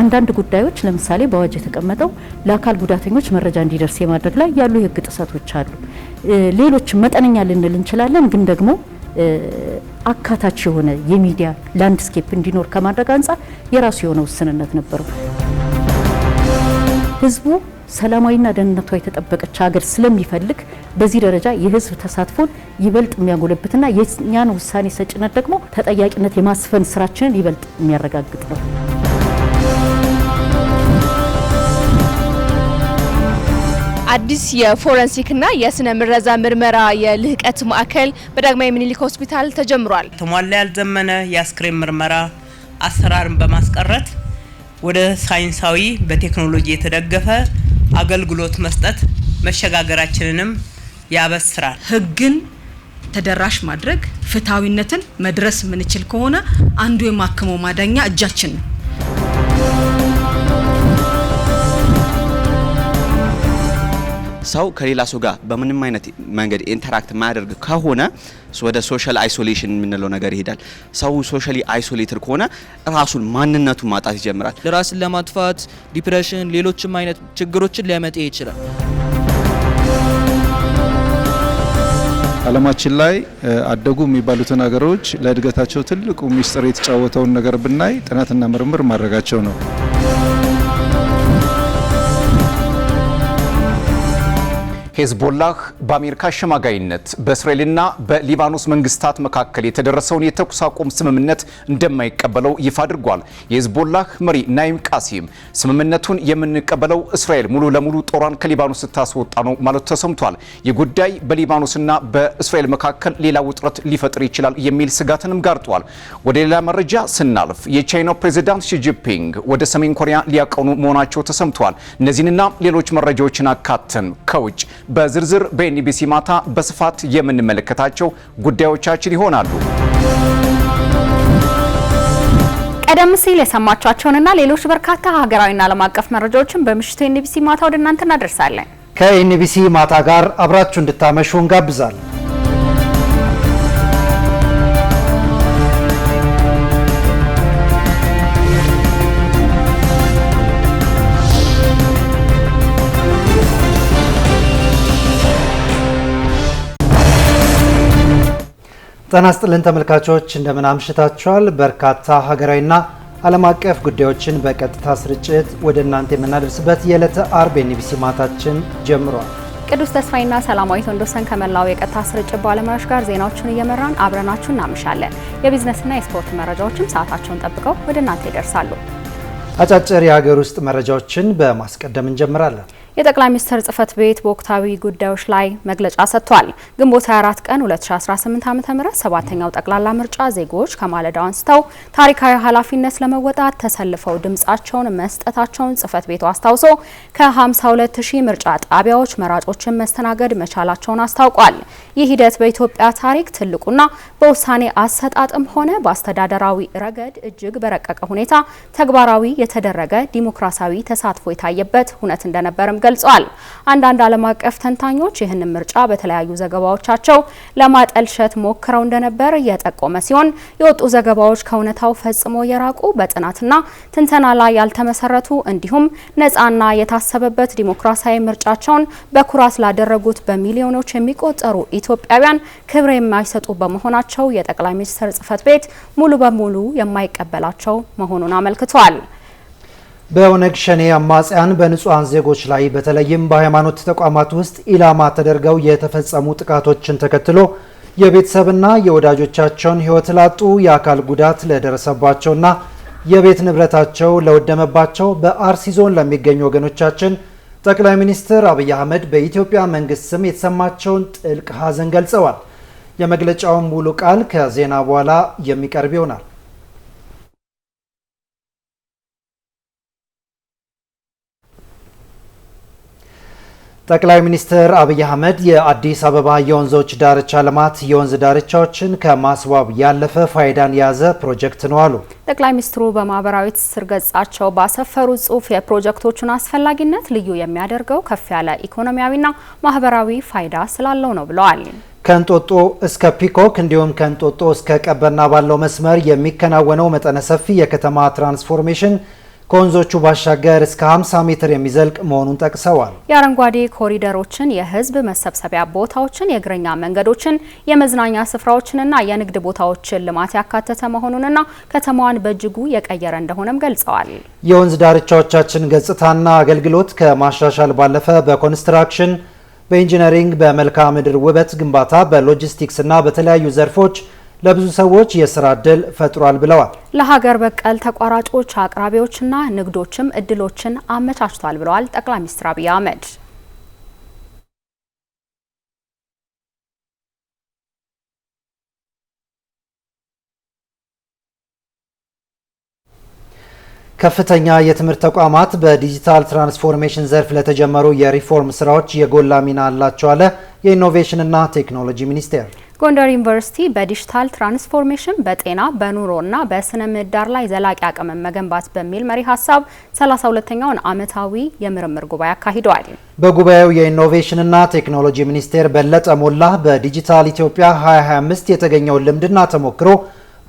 አንዳንድ ጉዳዮች ለምሳሌ በአዋጅ የተቀመጠው ለአካል ጉዳተኞች መረጃ እንዲደርስ የማድረግ ላይ ያሉ የህግ ጥሰቶች አሉ። ሌሎች መጠነኛ ልንል እንችላለን፣ ግን ደግሞ አካታች የሆነ የሚዲያ ላንድስኬፕ እንዲኖር ከማድረግ አንፃር የራሱ የሆነ ውስንነት ነበረው። ህዝቡ ሰላማዊና ደህንነቷ የተጠበቀች ሀገር ስለሚፈልግ በዚህ ደረጃ የህዝብ ተሳትፎን ይበልጥ የሚያጎለብትና የኛን ውሳኔ ሰጭነት ደግሞ ተጠያቂነት የማስፈን ስራችንን ይበልጥ የሚያረጋግጥ ነው። አዲስ የፎረንሲክና የስነ ምረዛ ምርመራ የልህቀት ማዕከል በዳግማዊ ምኒልክ ሆስፒታል ተጀምሯል። ተሟላ ያልዘመነ የአስክሬን ምርመራ አሰራርን በማስቀረት ወደ ሳይንሳዊ በቴክኖሎጂ የተደገፈ አገልግሎት መስጠት መሸጋገራችንንም ያበስራል። ህግን ተደራሽ ማድረግ ፍትሃዊነትን መድረስ ምንችል ከሆነ አንዱ የማከመው ማዳኛ እጃችን ነው። ሰው ከሌላ ሰው ጋር በምንም አይነት መንገድ ኢንተራክት ማያደርግ ከሆነ ወደ ሶሻል አይሶሌሽን የምንለው ነገር ይሄዳል። ሰው ሶሻሊ አይሶሌትድ ከሆነ ራሱን ማንነቱን ማጣት ይጀምራል። ራስን ለማጥፋት ዲፕሬሽን፣ ሌሎችም አይነት ችግሮችን ሊያመጣ ይችላል። ዓለማችን ላይ አደጉ የሚባሉትን ሀገሮች ለእድገታቸው ትልቁ ሚስጥር የተጫወተውን ነገር ብናይ ጥናትና ምርምር ማድረጋቸው ነው። ሄዝቦላህ በአሜሪካ አሸማጋይነት በእስራኤልና በሊባኖስ መንግስታት መካከል የተደረሰውን የተኩስ አቁም ስምምነት እንደማይቀበለው ይፋ አድርጓል። የሄዝቦላህ መሪ ናይም ቃሲም ስምምነቱን የምንቀበለው እስራኤል ሙሉ ለሙሉ ጦሯን ከሊባኖስ ስታስወጣ ነው ማለቱ ተሰምቷል። የጉዳይ በሊባኖስና በእስራኤል መካከል ሌላ ውጥረት ሊፈጥር ይችላል የሚል ስጋትንም ጋርጧል። ወደ ሌላ መረጃ ስናልፍ የቻይናው ፕሬዝዳንት ሺጂፒንግ ወደ ሰሜን ኮሪያ ሊያቀኑ መሆናቸው ተሰምቷል። እነዚህንና ሌሎች መረጃዎችን አካተን ከውጭ በዝርዝር በኤንቢሲ ማታ በስፋት የምንመለከታቸው ጉዳዮቻችን ይሆናሉ። ቀደም ሲል የሰማችኋቸውንና ሌሎች በርካታ ሀገራዊና ዓለም አቀፍ መረጃዎችን በምሽቱ ኤንቢሲ ማታ ወደ እናንተ እናደርሳለን። ከኤንቢሲ ማታ ጋር አብራችሁ እንድታመሹ እንጋብዛለን። ጤና ይስጥልን ተመልካቾች፣ እንደምን አምሽታችኋል። በርካታ ሀገራዊና ዓለም አቀፍ ጉዳዮችን በቀጥታ ስርጭት ወደ እናንተ የምናደርስበት የዕለተ አርብ ኤንቢሲ ማታችን ጀምሯል። ቅዱስ ተስፋይና ሰላማዊት ወንዶሰን ከመላው የቀጥታ ስርጭት ባለሙያዎች ጋር ዜናዎችን እየመራን አብረናችሁ እናመሻለን። የቢዝነስና የስፖርት መረጃዎችም ሰዓታቸውን ጠብቀው ወደ እናንተ ይደርሳሉ። አጫጭር የሀገር ውስጥ መረጃዎችን በማስቀደም እንጀምራለን። የጠቅላይ ሚኒስትር ጽህፈት ቤት በወቅታዊ ጉዳዮች ላይ መግለጫ ሰጥቷል። ግንቦት 24 ቀን 2018 ዓ.ም ሰባተኛው ጠቅላላ ምርጫ ዜጎች ከማለዳው አንስተው ታሪካዊ ኃላፊነት ለመወጣት ተሰልፈው ድምጻቸውን መስጠታቸውን ጽህፈት ቤቱ አስታውሶ ከ52000 ምርጫ ጣቢያዎች መራጮችን መስተናገድ መቻላቸውን አስታውቋል። ይህ ሂደት በኢትዮጵያ ታሪክ ትልቁና በውሳኔ አሰጣጥም ሆነ በአስተዳደራዊ ረገድ እጅግ በረቀቀ ሁኔታ ተግባራዊ የተደረገ ዲሞክራሲያዊ ተሳትፎ የታየበት ሁነት እንደነበርም ገልጿል። አንዳንድ ዓለም አቀፍ ተንታኞች ይህንን ምርጫ በተለያዩ ዘገባዎቻቸው ለማጠልሸት ሞክረው እንደነበር የጠቆመ ሲሆን የወጡ ዘገባዎች ከእውነታው ፈጽሞ የራቁ በጥናትና ትንተና ላይ ያልተመሰረቱ እንዲሁም ነፃና የታሰበበት ዲሞክራሲያዊ ምርጫቸውን በኩራት ላደረጉት በሚሊዮኖች የሚቆጠሩ ኢትዮጵያውያን ክብር የማይሰጡ በመሆናቸው የጠቅላይ ሚኒስትር ጽህፈት ቤት ሙሉ በሙሉ የማይቀበላቸው መሆኑን አመልክቷል። በኦነግ ሸኔ አማጽያን በንጹሃን ዜጎች ላይ በተለይም በሃይማኖት ተቋማት ውስጥ ኢላማ ተደርገው የተፈጸሙ ጥቃቶችን ተከትሎ የቤተሰብና የወዳጆቻቸውን ሕይወት ላጡ፣ የአካል ጉዳት ለደረሰባቸውና የቤት ንብረታቸው ለወደመባቸው በአርሲ ዞን ለሚገኙ ወገኖቻችን ጠቅላይ ሚኒስትር አብይ አህመድ በኢትዮጵያ መንግስት ስም የተሰማቸውን ጥልቅ ሐዘን ገልጸዋል። የመግለጫውን ሙሉ ቃል ከዜና በኋላ የሚቀርብ ይሆናል። ጠቅላይ ሚኒስትር አብይ አህመድ የአዲስ አበባ የወንዞች ዳርቻ ልማት የወንዝ ዳርቻዎችን ከማስዋብ ያለፈ ፋይዳን የያዘ ፕሮጀክት ነው አሉ። ጠቅላይ ሚኒስትሩ በማህበራዊ ትስስር ገጻቸው ባሰፈሩት ጽሑፍ የፕሮጀክቶቹን አስፈላጊነት ልዩ የሚያደርገው ከፍ ያለ ኢኮኖሚያዊና ማህበራዊ ፋይዳ ስላለው ነው ብለዋል። ከእንጦጦ እስከ ፒኮክ እንዲሁም ከእንጦጦ እስከ ቀበና ባለው መስመር የሚከናወነው መጠነ ሰፊ የከተማ ትራንስፎርሜሽን ከወንዞቹ ባሻገር እስከ 50 ሜትር የሚዘልቅ መሆኑን ጠቅሰዋል። የአረንጓዴ ኮሪደሮችን፣ የህዝብ መሰብሰቢያ ቦታዎችን፣ የእግረኛ መንገዶችን፣ የመዝናኛ ስፍራዎችንና የንግድ ቦታዎችን ልማት ያካተተ መሆኑንና ከተማዋን በእጅጉ የቀየረ እንደሆነም ገልጸዋል። የወንዝ ዳርቻዎቻችን ገጽታና አገልግሎት ከማሻሻል ባለፈ በኮንስትራክሽን፣ በኢንጂነሪንግ፣ በመልክዓ ምድር ውበት ግንባታ፣ በሎጂስቲክስ እና በተለያዩ ዘርፎች ለብዙ ሰዎች የስራ እድል ፈጥሯል ብለዋል። ለሀገር በቀል ተቋራጮች፣ አቅራቢዎችና ንግዶችም እድሎችን አመቻችቷል ብለዋል ጠቅላይ ሚኒስትር አብይ አህመድ። ከፍተኛ የትምህርት ተቋማት በዲጂታል ትራንስፎርሜሽን ዘርፍ ለተጀመሩ የሪፎርም ስራዎች የጎላ ሚና አላቸው አለ የኢኖቬሽንና ቴክኖሎጂ ሚኒስቴር። ጎንደር ዩኒቨርሲቲ በዲጂታል ትራንስፎርሜሽን በጤና በኑሮና በስነ ምህዳር ላይ ዘላቂ አቅምን መገንባት በሚል መሪ ሀሳብ 32ኛውን ዓመታዊ የምርምር ጉባኤ አካሂደዋል። በጉባኤው የኢኖቬሽንና ቴክኖሎጂ ሚኒስቴር በለጠ ሞላ በዲጂታል ኢትዮጵያ 2025 የተገኘውን ልምድና ተሞክሮ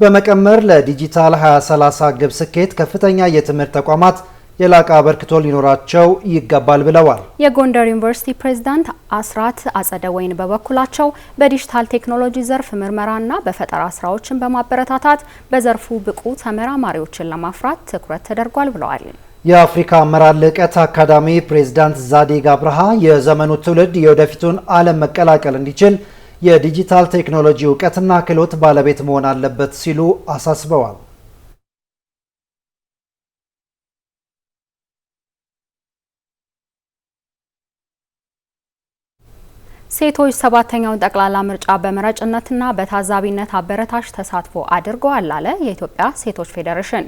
በመቀመር ለዲጂታል 2030 ግብ ስኬት ከፍተኛ የትምህርት ተቋማት የላቀ አበርክቶ ሊኖራቸው ይገባል ብለዋል። የጎንደር ዩኒቨርሲቲ ፕሬዝዳንት አስራት አጸደወይን በበኩላቸው በዲጂታል ቴክኖሎጂ ዘርፍ ምርመራና በፈጠራ ስራዎችን በማበረታታት በዘርፉ ብቁ ተመራማሪዎችን ለማፍራት ትኩረት ተደርጓል ብለዋል። የአፍሪካ አመራር ልዕቀት አካዳሚ ፕሬዝዳንት ዛዲግ አብርሃ የዘመኑ ትውልድ የወደፊቱን ዓለም መቀላቀል እንዲችል የዲጂታል ቴክኖሎጂ እውቀትና ክህሎት ባለቤት መሆን አለበት ሲሉ አሳስበዋል። ሴቶች 7ኛውን ጠቅላላ ምርጫ በመራጭነትና በታዛቢነት አበረታች ተሳትፎ አድርገዋል አለ የኢትዮጵያ ሴቶች ፌዴሬሽን።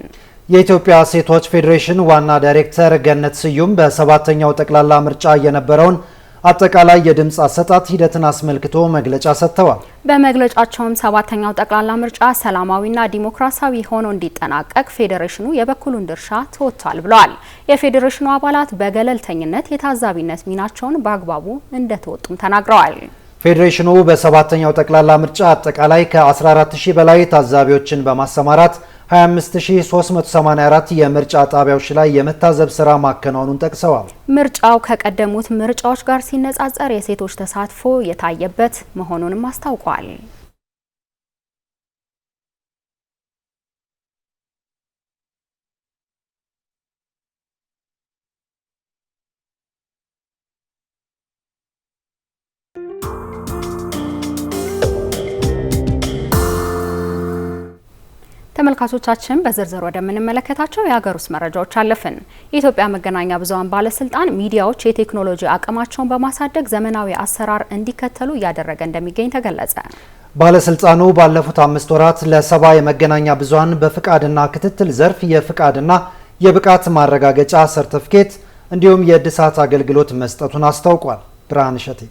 የኢትዮጵያ ሴቶች ፌዴሬሽን ዋና ዳይሬክተር ገነት ስዩም በ7ኛው ጠቅላላ ምርጫ የነበረውን አጠቃላይ የድምጽ አሰጣጥ ሂደትን አስመልክቶ መግለጫ ሰጥተዋል። በመግለጫቸውም 7ኛው ጠቅላላ ምርጫ ሰላማዊና ዲሞክራሲያዊ ሆኖ እንዲጠናቀቅ ፌዴሬሽኑ የበኩሉን ድርሻ ተወጥቷል ብለዋል። የፌዴሬሽኑ አባላት በገለልተኝነት የታዛቢነት ሚናቸውን በአግባቡ እንደተወጡም ተናግረዋል። ፌዴሬሽኑ በ7ኛው ጠቅላላ ምርጫ አጠቃላይ ከ14000 በላይ ታዛቢዎችን በማሰማራት 25384 የምርጫ ጣቢያዎች ላይ የመታዘብ ስራ ማከናወኑን ጠቅሰዋል። ምርጫው ከቀደሙት ምርጫዎች ጋር ሲነጻጸር የሴቶች ተሳትፎ የታየበት መሆኑንም አስታውቋል። ተመልካቾቻችን በዝርዝር ወደምንመለከታቸው የሀገር ውስጥ መረጃዎች አለፍን። የኢትዮጵያ መገናኛ ብዙሃን ባለስልጣን ሚዲያዎች የቴክኖሎጂ አቅማቸውን በማሳደግ ዘመናዊ አሰራር እንዲከተሉ እያደረገ እንደሚገኝ ተገለጸ። ባለስልጣኑ ባለፉት 5 ወራት ለሰባ የመገናኛ ብዙሃን በፍቃድና ክትትል ዘርፍ የፍቃድና የብቃት ማረጋገጫ ሰርቲፊኬት እንዲሁም የእድሳት አገልግሎት መስጠቱን አስታውቋል። ብርሃን ሸቴ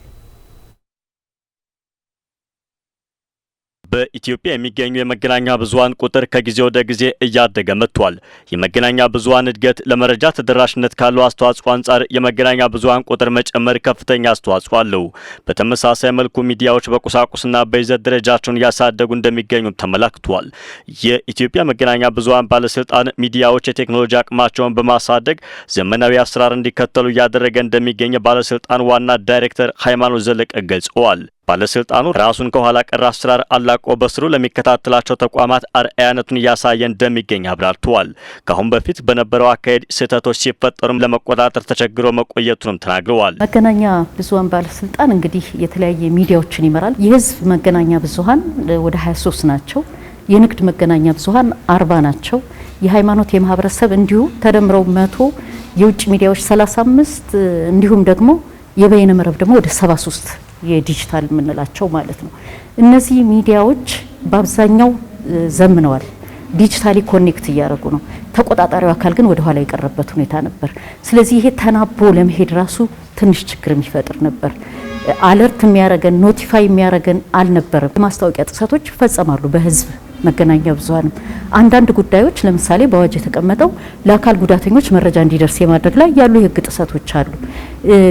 በኢትዮጵያ የሚገኙ የመገናኛ ብዙሃን ቁጥር ከጊዜ ወደ ጊዜ እያደገ መጥቷል። የመገናኛ ብዙሃን እድገት ለመረጃ ተደራሽነት ካለው አስተዋጽኦ አንጻር የመገናኛ ብዙሃን ቁጥር መጨመር ከፍተኛ አስተዋጽኦ አለው። በተመሳሳይ መልኩ ሚዲያዎች በቁሳቁስና በይዘት ደረጃቸውን እያሳደጉ እንደሚገኙ ተመላክቷል። የኢትዮጵያ መገናኛ ብዙሃን ባለስልጣን ሚዲያዎች የቴክኖሎጂ አቅማቸውን በማሳደግ ዘመናዊ አሰራር እንዲከተሉ እያደረገ እንደሚገኝ ባለስልጣን ዋና ዳይሬክተር ሃይማኖት ዘለቀ ገልጸዋል። ባለስልጣኑ ራሱን ከኋላ ቀር አሰራር አላቆ በስሩ ለሚከታተላቸው ተቋማት አርአያነቱን እያሳየ እንደሚገኝ አብራርተዋል። ከአሁን በፊት በነበረው አካሄድ ስህተቶች ሲፈጠሩም ለመቆጣጠር ተቸግሮ መቆየቱንም ተናግረዋል። መገናኛ ብዙሃን ባለስልጣን እንግዲህ የተለያየ ሚዲያዎችን ይመራል። የህዝብ መገናኛ ብዙሃን ወደ 23 ናቸው። የንግድ መገናኛ ብዙሃን 40 ናቸው። የሃይማኖት የማህበረሰብ እንዲሁ ተደምረው 100፣ የውጭ ሚዲያዎች 35 እንዲሁም ደግሞ የበይነ መረብ ደግሞ ወደ 73 የዲጂታል የምንላቸው ማለት ነው። እነዚህ ሚዲያዎች በአብዛኛው ዘምነዋል፣ ዲጂታሊ ኮኔክት እያደረጉ ነው። ተቆጣጣሪው አካል ግን ወደ ኋላ የቀረበት ሁኔታ ነበር። ስለዚህ ይሄ ተናቦ ለመሄድ ራሱ ትንሽ ችግር የሚፈጥር ነበር። አለርት የሚያረገን ኖቲፋይ የሚያረገን አልነበረም። ማስታወቂያ ጥሰቶች ይፈጸማሉ በህዝብ መገናኛ ብዙሃንም አንዳንድ ጉዳዮች ለምሳሌ በአዋጅ የተቀመጠው ለአካል ጉዳተኞች መረጃ እንዲደርስ የማድረግ ላይ ያሉ የህግ ጥሰቶች አሉ።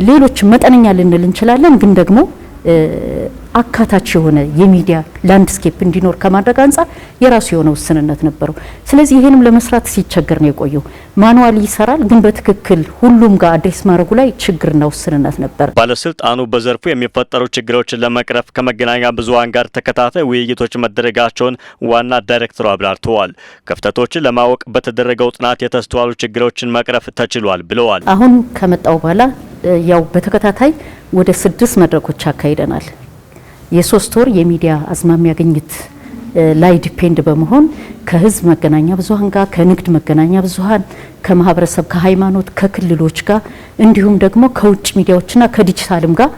ሌሎች መጠነኛ ልንል እንችላለን፣ ግን ደግሞ አካታች የሆነ የሚዲያ ላንድስኬፕ እንዲኖር ከማድረግ አንጻር የራሱ የሆነ ውስንነት ነበረው። ስለዚህ ይሄንም ለመስራት ሲቸገር ነው የቆየው። ማኑዋሊ ይሰራል፣ ግን በትክክል ሁሉም ጋር አድሬስ ማድረጉ ላይ ችግርና ውስንነት ነበር። ባለስልጣኑ በዘርፉ የሚፈጠሩ ችግሮችን ለመቅረፍ ከመገናኛ ብዙሃን ጋር ተከታታይ ውይይቶች መደረጋቸውን ዋና ዳይሬክተሩ አብራርተዋል። ክፍተቶችን ለማወቅ በተደረገው ጥናት የተስተዋሉ ችግሮችን መቅረፍ ተችሏል ብለዋል። አሁን ከመጣው በኋላ ያው በተከታታይ ወደ 6 መድረኮች አካሂደናል። የ3 ወር የሚዲያ አዝማሚያ ግኝት ላይ ዲፔንድ በመሆን ከህዝብ መገናኛ ብዙሃን ጋር፣ ከንግድ መገናኛ ብዙሃን፣ ከማህበረሰብ፣ ከሃይማኖት፣ ከክልሎች ጋር እንዲሁም ደግሞ ከውጭ ሚዲያዎችና ከዲጂታልም ጋር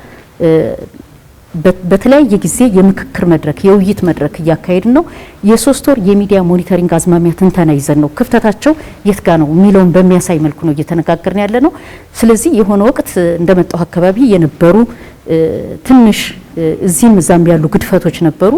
በተለያየ ጊዜ የምክክር መድረክ የውይይት መድረክ እያካሄድን ነው። የ3 ወር የሚዲያ ሞኒተሪንግ አዝማሚያ ትንተና ይዘን ነው ክፍተታቸው የት ጋር ነው የሚለውን በሚያሳይ መልኩ ነው እየተነጋገርን ያለ ነው። ስለዚህ የሆነ ወቅት እንደመጣው አካባቢ የነበሩ ትንሽ እዚህም እዛም ያሉ ግድፈቶች ነበሩ።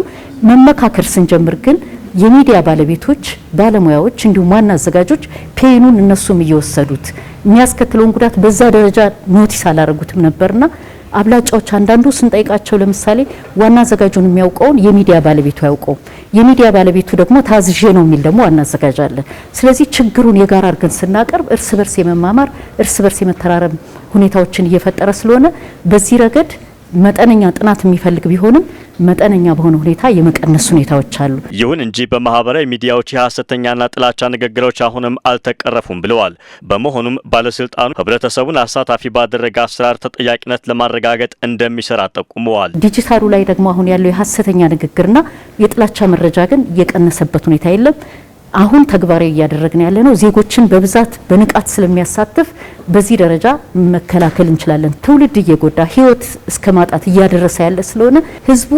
መመካከር ስንጀምር ግን የሚዲያ ባለቤቶች፣ ባለሙያዎች እንዲሁም ዋና አዘጋጆች ፔኑን እነሱም እየወሰዱት የሚያስከትለውን ጉዳት በዛ ደረጃ ኖቲስ አላደረጉትም ነበርና አብላጫዎች አንዳንዱ ስንጠይቃቸው ለምሳሌ ዋና አዘጋጁን የሚያውቀውን የሚዲያ ባለቤቱ ያውቀው፣ የሚዲያ ባለቤቱ ደግሞ ታዝዤ ነው የሚል ደግሞ ዋና አዘጋጅ አለ። ስለዚህ ችግሩን የጋራ አድርገን ስናቀርብ እርስ በርስ የመማማር እርስ በርስ የመተራረም ሁኔታዎችን እየፈጠረ ስለሆነ በዚህ ረገድ መጠነኛ ጥናት የሚፈልግ ቢሆንም መጠነኛ በሆነ ሁኔታ የመቀነስ ሁኔታዎች አሉ። ይሁን እንጂ በማህበራዊ ሚዲያዎች የሐሰተኛና ጥላቻ ንግግሮች አሁንም አልተቀረፉም ብለዋል። በመሆኑም ባለስልጣኑ ህብረተሰቡን አሳታፊ ባደረገ አሰራር ተጠያቂነት ለማረጋገጥ እንደሚሰራ ጠቁመዋል። ዲጂታሉ ላይ ደግሞ አሁን ያለው የሐሰተኛ ንግግርና የጥላቻ መረጃ ግን የቀነሰበት ሁኔታ የለም። አሁን ተግባራዊ እያደረግን ያለ ነው። ዜጎችን በብዛት በንቃት ስለሚያሳትፍ በዚህ ደረጃ መከላከል እንችላለን። ትውልድ እየጎዳ ህይወት እስከ ማጣት እያደረሰ ያለ ስለሆነ ህዝቡ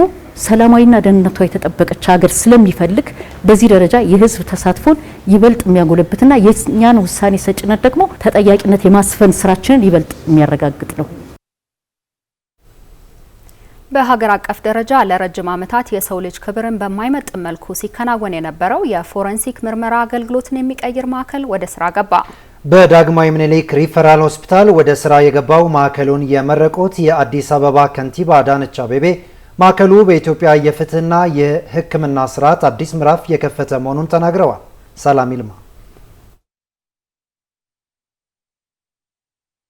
ሰላማዊና ደህንነቷ የተጠበቀች ሀገር ስለሚፈልግ በዚህ ደረጃ የህዝብ ተሳትፎን ይበልጥ የሚያጎለብትና የኛን ውሳኔ ሰጭነት ደግሞ ተጠያቂነት የማስፈን ስራችንን ይበልጥ የሚያረጋግጥ ነው። በሀገር አቀፍ ደረጃ ለረጅም ዓመታት የሰው ልጅ ክብርን በማይመጥን መልኩ ሲከናወን የነበረው የፎረንሲክ ምርመራ አገልግሎትን የሚቀይር ማዕከል ወደ ስራ ገባ። በዳግማዊ ምኒልክ ሪፈራል ሆስፒታል ወደ ስራ የገባው ማዕከሉን የመረቁት የአዲስ አበባ ከንቲባ አዳነች አቤቤ ማዕከሉ በኢትዮጵያ የፍትህና የሕክምና ስርዓት አዲስ ምዕራፍ የከፈተ መሆኑን ተናግረዋል። ሰላም ይልማ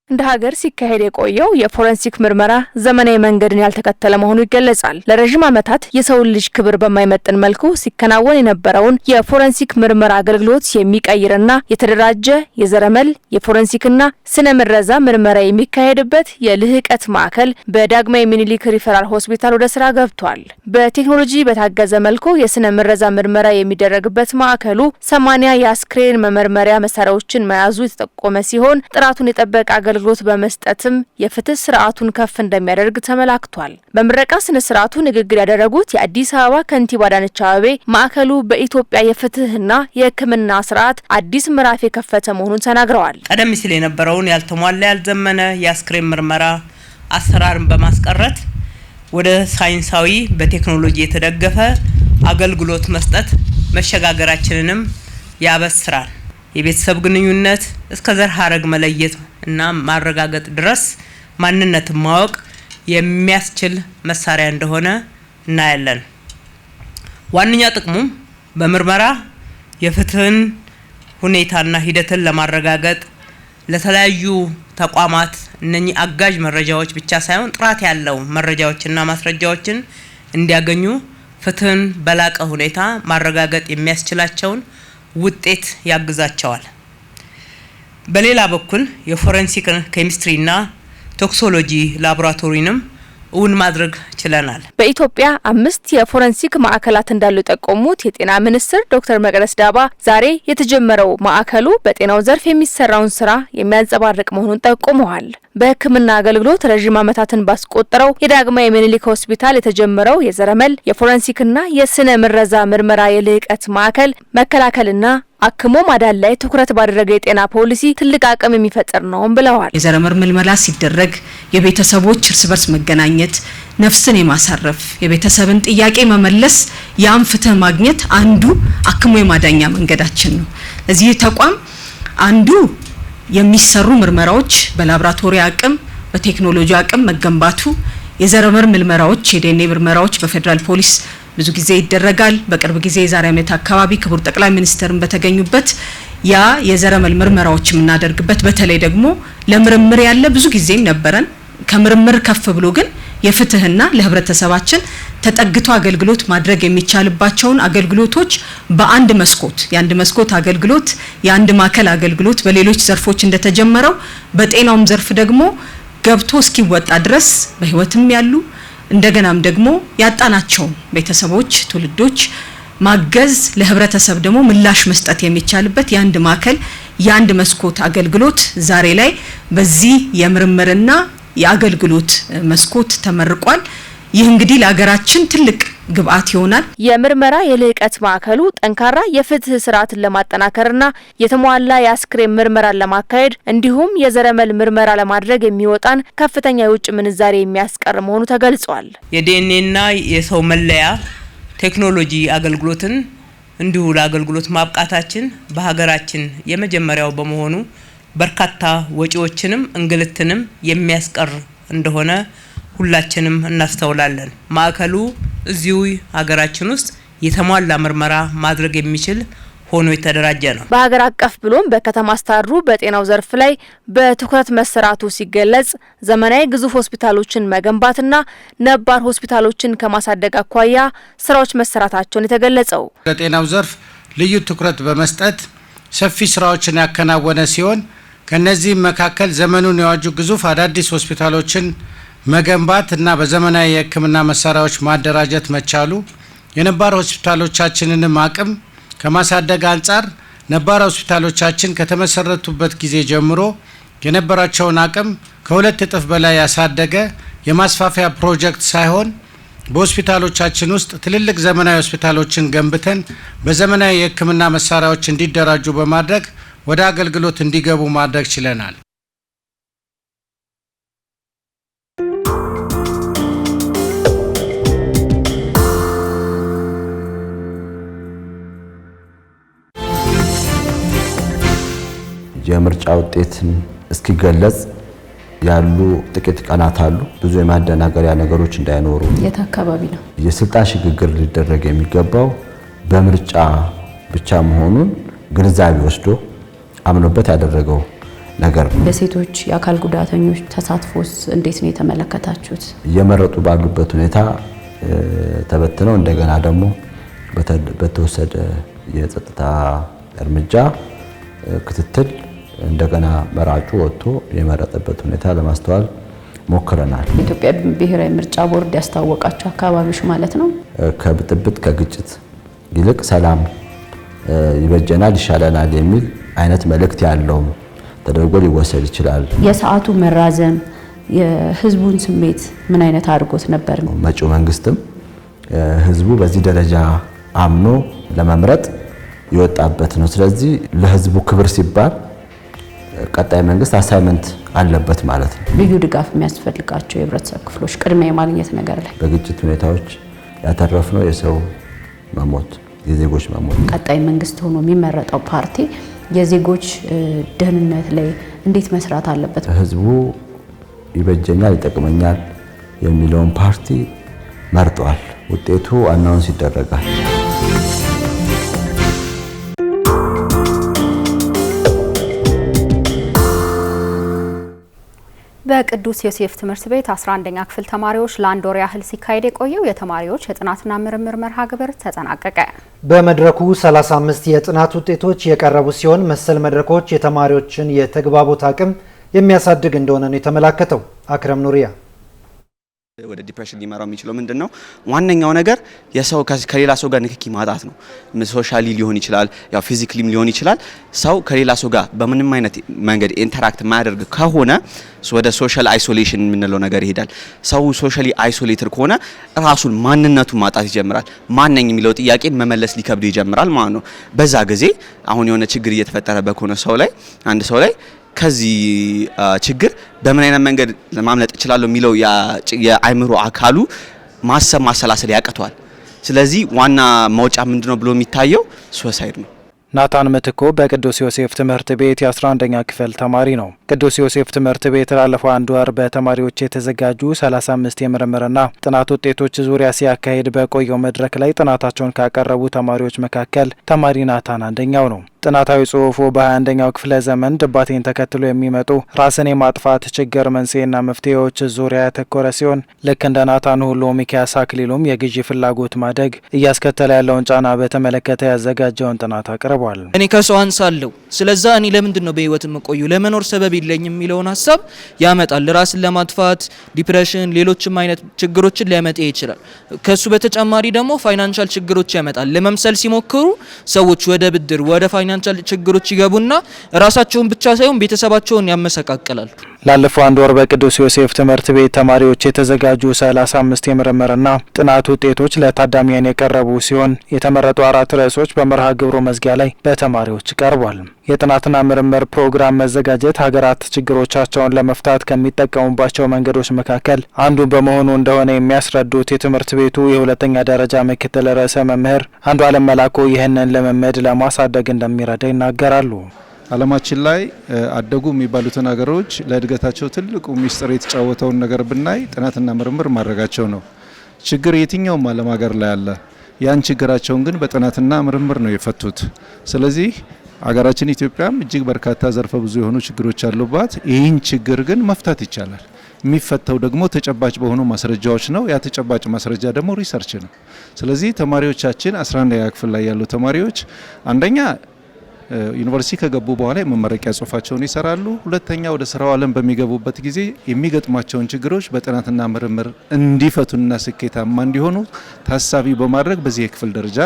እንደ ሀገር ሲካሄድ የቆየው የፎረንሲክ ምርመራ ዘመናዊ መንገድን ያልተከተለ መሆኑ ይገለጻል። ለረጅም ዓመታት የሰውን ልጅ ክብር በማይመጥን መልኩ ሲከናወን የነበረውን የፎረንሲክ ምርመራ አገልግሎት የሚቀይርና የተደራጀ የዘረመል የፎረንሲክና ስነ ምረዛ ምርመራ የሚካሄድበት የልህቀት ማዕከል በዳግማዊ ምኒልክ ሪፈራል ሆስፒታል ወደ ስራ ገብቷል። በቴክኖሎጂ በታገዘ መልኩ የስነ ምረዛ ምርመራ የሚደረግበት ማዕከሉ 80 የአስክሬን መመርመሪያ መሳሪያዎችን መያዙ የተጠቆመ ሲሆን ጥራቱን የጠበቀ አገልግሎት በመስጠትም የፍትህ ስርዓቱን ከፍ እንደሚያደርግ ተመላክቷል። በምረቃ ስነ ስርዓቱ ንግግር ያደረጉት የአዲስ አበባ ከንቲባ አዳነች አቤቤ ማዕከሉ በኢትዮጵያ የፍትህና የሕክምና ስርዓት አዲስ ምዕራፍ የከፈተ መሆኑን ተናግረዋል። ቀደም ሲል የነበረውን ያልተሟላ ያልዘመነ የአስክሬን ምርመራ አሰራርን በማስቀረት ወደ ሳይንሳዊ በቴክኖሎጂ የተደገፈ አገልግሎት መስጠት መሸጋገራችንንም ያበስራል። የቤተሰብ ግንኙነት እስከ ዘር ሐረግ መለየት እና ማረጋገጥ ድረስ ማንነትን ማወቅ የሚያስችል መሳሪያ እንደሆነ እናያለን። ዋነኛ ጥቅሙም በምርመራ የፍትህን ሁኔታና ሂደትን ለማረጋገጥ ለተለያዩ ተቋማት እነኚህ አጋዥ መረጃዎች ብቻ ሳይሆን ጥራት ያለው መረጃዎችና ማስረጃዎችን እንዲያገኙ ፍትህን በላቀ ሁኔታ ማረጋገጥ የሚያስችላቸውን ውጤት ያግዛቸዋል። በሌላ በኩል የፎረንሲክ ኬሚስትሪና ቶክሶሎጂ ላቦራቶሪንም እውን ማድረግ ችለናል። በኢትዮጵያ 5 የፎረንሲክ ማዕከላት እንዳሉ የጠቆሙት የጤና ሚኒስትር ዶክተር መቅደስ ዳባ ዛሬ የተጀመረው ማዕከሉ በጤናው ዘርፍ የሚሰራውን ስራ የሚያንጸባርቅ መሆኑን ጠቁመዋል። በሕክምና አገልግሎት ረጅም ዓመታትን ባስቆጠረው የዳግማዊ ምኒልክ ሆስፒታል የተጀመረው የዘረመል የፎረንሲክና የስነ ምረዛ ምርመራ የልህቀት ማዕከል መከላከልና አክሞ ማዳን ላይ ትኩረት ባደረገ የጤና ፖሊሲ ትልቅ አቅም የሚፈጥር ነውም ብለዋል። የዘረመል ምልመላ ሲደረግ የቤተሰቦች እርስ በርስ መገናኘት፣ ነፍስን የማሳረፍ የቤተሰብን ጥያቄ መመለስ፣ ያም ፍትህ ማግኘት አንዱ አክሞ የማዳኛ መንገዳችን ነው። እዚህ ተቋም አንዱ የሚሰሩ ምርመራዎች በላቦራቶሪ አቅም በቴክኖሎጂ አቅም መገንባቱ የዘረመል ምርመራዎች የዲኤንኤ ምርመራዎች በፌደራል ፖሊስ ብዙ ጊዜ ይደረጋል። በቅርብ ጊዜ የዛሬ ዓመት አካባቢ ክቡር ጠቅላይ ሚኒስትርን በተገኙበት ያ የዘረመል ምርመራዎች የምናደርግበት በተለይ ደግሞ ለምርምር ያለ ብዙ ጊዜም ነበረን ከምርምር ከፍ ብሎ ግን የፍትህና ለህብረተሰባችን ተጠግቶ አገልግሎት ማድረግ የሚቻልባቸውን አገልግሎቶች በአንድ መስኮት የአንድ መስኮት አገልግሎት የአንድ ማዕከል አገልግሎት በሌሎች ዘርፎች እንደተጀመረው በጤናውም ዘርፍ ደግሞ ገብቶ እስኪወጣ ድረስ በህይወትም ያሉ እንደገናም ደግሞ ያጣናቸው ቤተሰቦች ትውልዶች ማገዝ ለህብረተሰብ ደግሞ ምላሽ መስጠት የሚቻልበት የአንድ ማዕከል የአንድ መስኮት አገልግሎት ዛሬ ላይ በዚህ የምርምርና የአገልግሎት መስኮት ተመርቋል። ይህ እንግዲህ ለሀገራችን ትልቅ ግብአት ይሆናል። የምርመራ የልህቀት ማዕከሉ ጠንካራ የፍትህ ስርዓትን ለማጠናከርና የተሟላ የአስክሬን ምርመራን ለማካሄድ እንዲሁም የዘረመል ምርመራ ለማድረግ የሚወጣን ከፍተኛ የውጭ ምንዛሬ የሚያስቀር መሆኑ ተገልጿል። የዲኤንኤና የሰው መለያ ቴክኖሎጂ አገልግሎትን እንዲሁ ለአገልግሎት ማብቃታችን በሀገራችን የመጀመሪያው በመሆኑ በርካታ ወጪዎችንም እንግልትንም የሚያስቀር እንደሆነ ሁላችንም እናስተውላለን። ማዕከሉ እዚሁ ሀገራችን ውስጥ የተሟላ ምርመራ ማድረግ የሚችል ሆኖ የተደራጀ ነው። በሀገር አቀፍ ብሎም በከተማ አስተዳደሩ በጤናው ዘርፍ ላይ በትኩረት መሰራቱ ሲገለጽ ዘመናዊ ግዙፍ ሆስፒታሎችን መገንባትና ነባር ሆስፒታሎችን ከማሳደግ አኳያ ስራዎች መሰራታቸውን የተገለጸው ለጤናው ዘርፍ ልዩ ትኩረት በመስጠት ሰፊ ስራዎችን ያከናወነ ሲሆን ከነዚህ መካከል ዘመኑን የዋጁ ግዙፍ አዳዲስ ሆስፒታሎችን መገንባት እና በዘመናዊ የሕክምና መሳሪያዎች ማደራጀት መቻሉ የነባር ሆስፒታሎቻችንን አቅም ከማሳደግ አንጻር ነባር ሆስፒታሎቻችን ከተመሰረቱበት ጊዜ ጀምሮ የነበራቸውን አቅም ከሁለት እጥፍ በላይ ያሳደገ የማስፋፊያ ፕሮጀክት ሳይሆን በሆስፒታሎቻችን ውስጥ ትልልቅ ዘመናዊ ሆስፒታሎችን ገንብተን በዘመናዊ የሕክምና መሳሪያዎች እንዲደራጁ በማድረግ ወደ አገልግሎት እንዲገቡ ማድረግ ችለናል። የምርጫ ውጤትን እስኪገለጽ ያሉ ጥቂት ቀናት አሉ። ብዙ የማደናገሪያ ነገሮች እንዳይኖሩ የት አካባቢ ነው የስልጣን ሽግግር ሊደረግ የሚገባው በምርጫ ብቻ መሆኑን ግንዛቤ ወስዶ አምኖበት ያደረገው ነገር ነው። በሴቶች የአካል ጉዳተኞች ተሳትፎስ እንዴት ነው የተመለከታችሁት? እየመረጡ ባሉበት ሁኔታ ተበትነው እንደገና ደግሞ በተወሰደ የጸጥታ እርምጃ ክትትል እንደገና መራጩ ወጥቶ የመረጠበት ሁኔታ ለማስተዋል ሞክረናል። ኢትዮጵያ ብሔራዊ ምርጫ ቦርድ ያስታወቃቸው አካባቢዎች ማለት ነው ከብጥብጥ ከግጭት ይልቅ ሰላም ይበጀናል ይሻለናል የሚል አይነት መልእክት ያለው ተደርጎ ሊወሰድ ይችላል። የሰዓቱ መራዘም የህዝቡን ስሜት ምን አይነት አድርጎት ነበር? መጪው መንግስትም ህዝቡ በዚህ ደረጃ አምኖ ለመምረጥ ይወጣበት ነው። ስለዚህ ለህዝቡ ክብር ሲባል ቀጣይ መንግስት አሳይመንት አለበት ማለት ነው። ልዩ ድጋፍ የሚያስፈልጋቸው የህብረተሰብ ክፍሎች ቅድሚያ የማግኘት ነገር ላይ በግጭት ሁኔታዎች ያተረፍነው የሰው መሞት የዜጎች መሞት ቀጣይ መንግስት ሆኖ የሚመረጠው ፓርቲ የዜጎች ደህንነት ላይ እንዴት መስራት አለበት? ህዝቡ ይበጀኛል ይጠቅመኛል የሚለውን ፓርቲ መርጧል። ውጤቱ አናውንስ ይደረጋል። በቅዱስ ዮሴፍ ትምህርት ቤት 11ኛ ክፍል ተማሪዎች ለአንድ ወር ያህል ሲካሄድ የቆየው የተማሪዎች የጥናትና ምርምር መርሃ ግብር ተጠናቀቀ። በመድረኩ 35 የጥናት ውጤቶች የቀረቡ ሲሆን መሰል መድረኮች የተማሪዎችን የተግባቦት አቅም የሚያሳድግ እንደሆነ ነው የተመላከተው። አክረም ኑሪያ ወደ ዲፕሬሽን ሊመራው የሚችለው ምንድነው? ዋነኛው ነገር የሰው ከሌላ ሰው ጋር ንክኪ ማጣት ነው። ሶሻሊ ሊሆን ይችላል፣ ያው ፊዚካሊም ሊሆን ይችላል። ሰው ከሌላ ሰው ጋር በምንም አይነት መንገድ ኢንተራክት ማያደርግ ከሆነ ወደ ሶሻል አይሶሌሽን የምንለው ነገር ይሄዳል። ሰው ሶሻሊ አይሶሌትድ ከሆነ ራሱን ማንነቱን ማጣት ይጀምራል። ማንነኝ የሚለው ጥያቄ መመለስ ሊከብድ ይጀምራል ማለት ነው። በዛ ጊዜ አሁን የሆነ ችግር እየተፈጠረበት ከሆነ ሰው ላይ አንድ ሰው ላይ ከዚህ ችግር በምን አይነት መንገድ ለማምለጥ ይችላል የሚለው የአይምሮ አካሉ ማሰብ ማሰላሰል ያቀቷል። ስለዚህ ዋና መውጫ ምንድነው ብሎ የሚታየው ሱሳይድ ነው። ናታን ምትኮ በቅዱስ ዮሴፍ ትምህርት ቤት የ11ኛ ክፍል ተማሪ ነው። ቅዱስ ዮሴፍ ትምህርት ቤት ላለፈው አንድ ወር በተማሪዎች የተዘጋጁ 35 የምርምርና ጥናት ውጤቶች ዙሪያ ሲያካሂድ በቆየው መድረክ ላይ ጥናታቸውን ካቀረቡ ተማሪዎች መካከል ተማሪ ናታን አንደኛው ነው። ጥናታዊ ጽሑፉ በ21ኛው ክፍለ ዘመን ድባቴን ተከትሎ የሚመጡ ራስን የማጥፋት ችግር መንስኤና መፍትሄዎች ዙሪያ ያተኮረ ሲሆን ልክ እንደ ናታን ሁሉ ሚኪያስ አክሊሉም የግዢ ፍላጎት ማደግ እያስከተለ ያለውን ጫና በተመለከተ ያዘጋጀውን ጥናት አቅርቧል። እኔ ከሰው አንሳለሁ፣ ስለዛ እኔ ለምንድን ነው በህይወት የምቆዩ ለመኖር ሰበብ የለኝም የሚለውን ሀሳብ ያመጣል። ራስን ለማጥፋት ዲፕሬሽን፣ ሌሎችም አይነት ችግሮችን ሊያመጣ ይችላል። ከሱ በተጨማሪ ደግሞ ፋይናንሻል ችግሮች ያመጣል። ለመምሰል ሲሞክሩ ሰዎች ወደ ብድር ወደ ፋይናንሻል ችግሮች ይገቡና ራሳቸውን ብቻ ሳይሆን ቤተሰባቸውን ያመሰቃቀላሉ። ላለፈው አንድ ወር በቅዱስ ዮሴፍ ትምህርት ቤት ተማሪዎች የተዘጋጁ 35 የምርምርና ጥናት ውጤቶች ለታዳሚያን የቀረቡ ሲሆን የተመረጡ 4 ርዕሶች በመርሃ ግብሩ መዝጊያ ላይ በተማሪዎች ቀርቧል። የጥናትና ምርምር ፕሮግራም መዘጋጀት ሀገራት ችግሮቻቸውን ለመፍታት ከሚጠቀሙባቸው መንገዶች መካከል አንዱ በመሆኑ እንደሆነ የሚያስረዱት የትምህርት ቤቱ የሁለተኛ ደረጃ ምክትል ርዕሰ መምህር አንዱዓለም መላኩ ይህንን ልምምድ ለማሳደግ እንደሚረዳ ይናገራሉ። ዓለማችን ላይ አደጉ የሚባሉትን ሀገሮች ለእድገታቸው ትልቁ ሚስጥር የተጫወተውን ነገር ብናይ ጥናትና ምርምር ማድረጋቸው ነው። ችግር የትኛውም ዓለም ሀገር ላይ አለ። ያን ችግራቸውን ግን በጥናትና ምርምር ነው የፈቱት። ስለዚህ ሀገራችን ኢትዮጵያም እጅግ በርካታ ዘርፈ ብዙ የሆኑ ችግሮች አሉባት። ይህን ችግር ግን መፍታት ይቻላል። የሚፈታው ደግሞ ተጨባጭ በሆኑ ማስረጃዎች ነው። ያ ተጨባጭ ማስረጃ ደግሞ ሪሰርች ነው። ስለዚህ ተማሪዎቻችን 11ኛ ክፍል ላይ ያሉ ተማሪዎች አንደኛ ዩኒቨርሲቲ ከገቡ በኋላ የመመረቂያ ጽሁፋቸውን ይሰራሉ። ሁለተኛ ወደ ስራው ዓለም በሚገቡበት ጊዜ የሚገጥሟቸውን ችግሮች በጥናትና ምርምር እንዲፈቱና ስኬታማ እንዲሆኑ ታሳቢ በማድረግ በዚህ የክፍል ደረጃ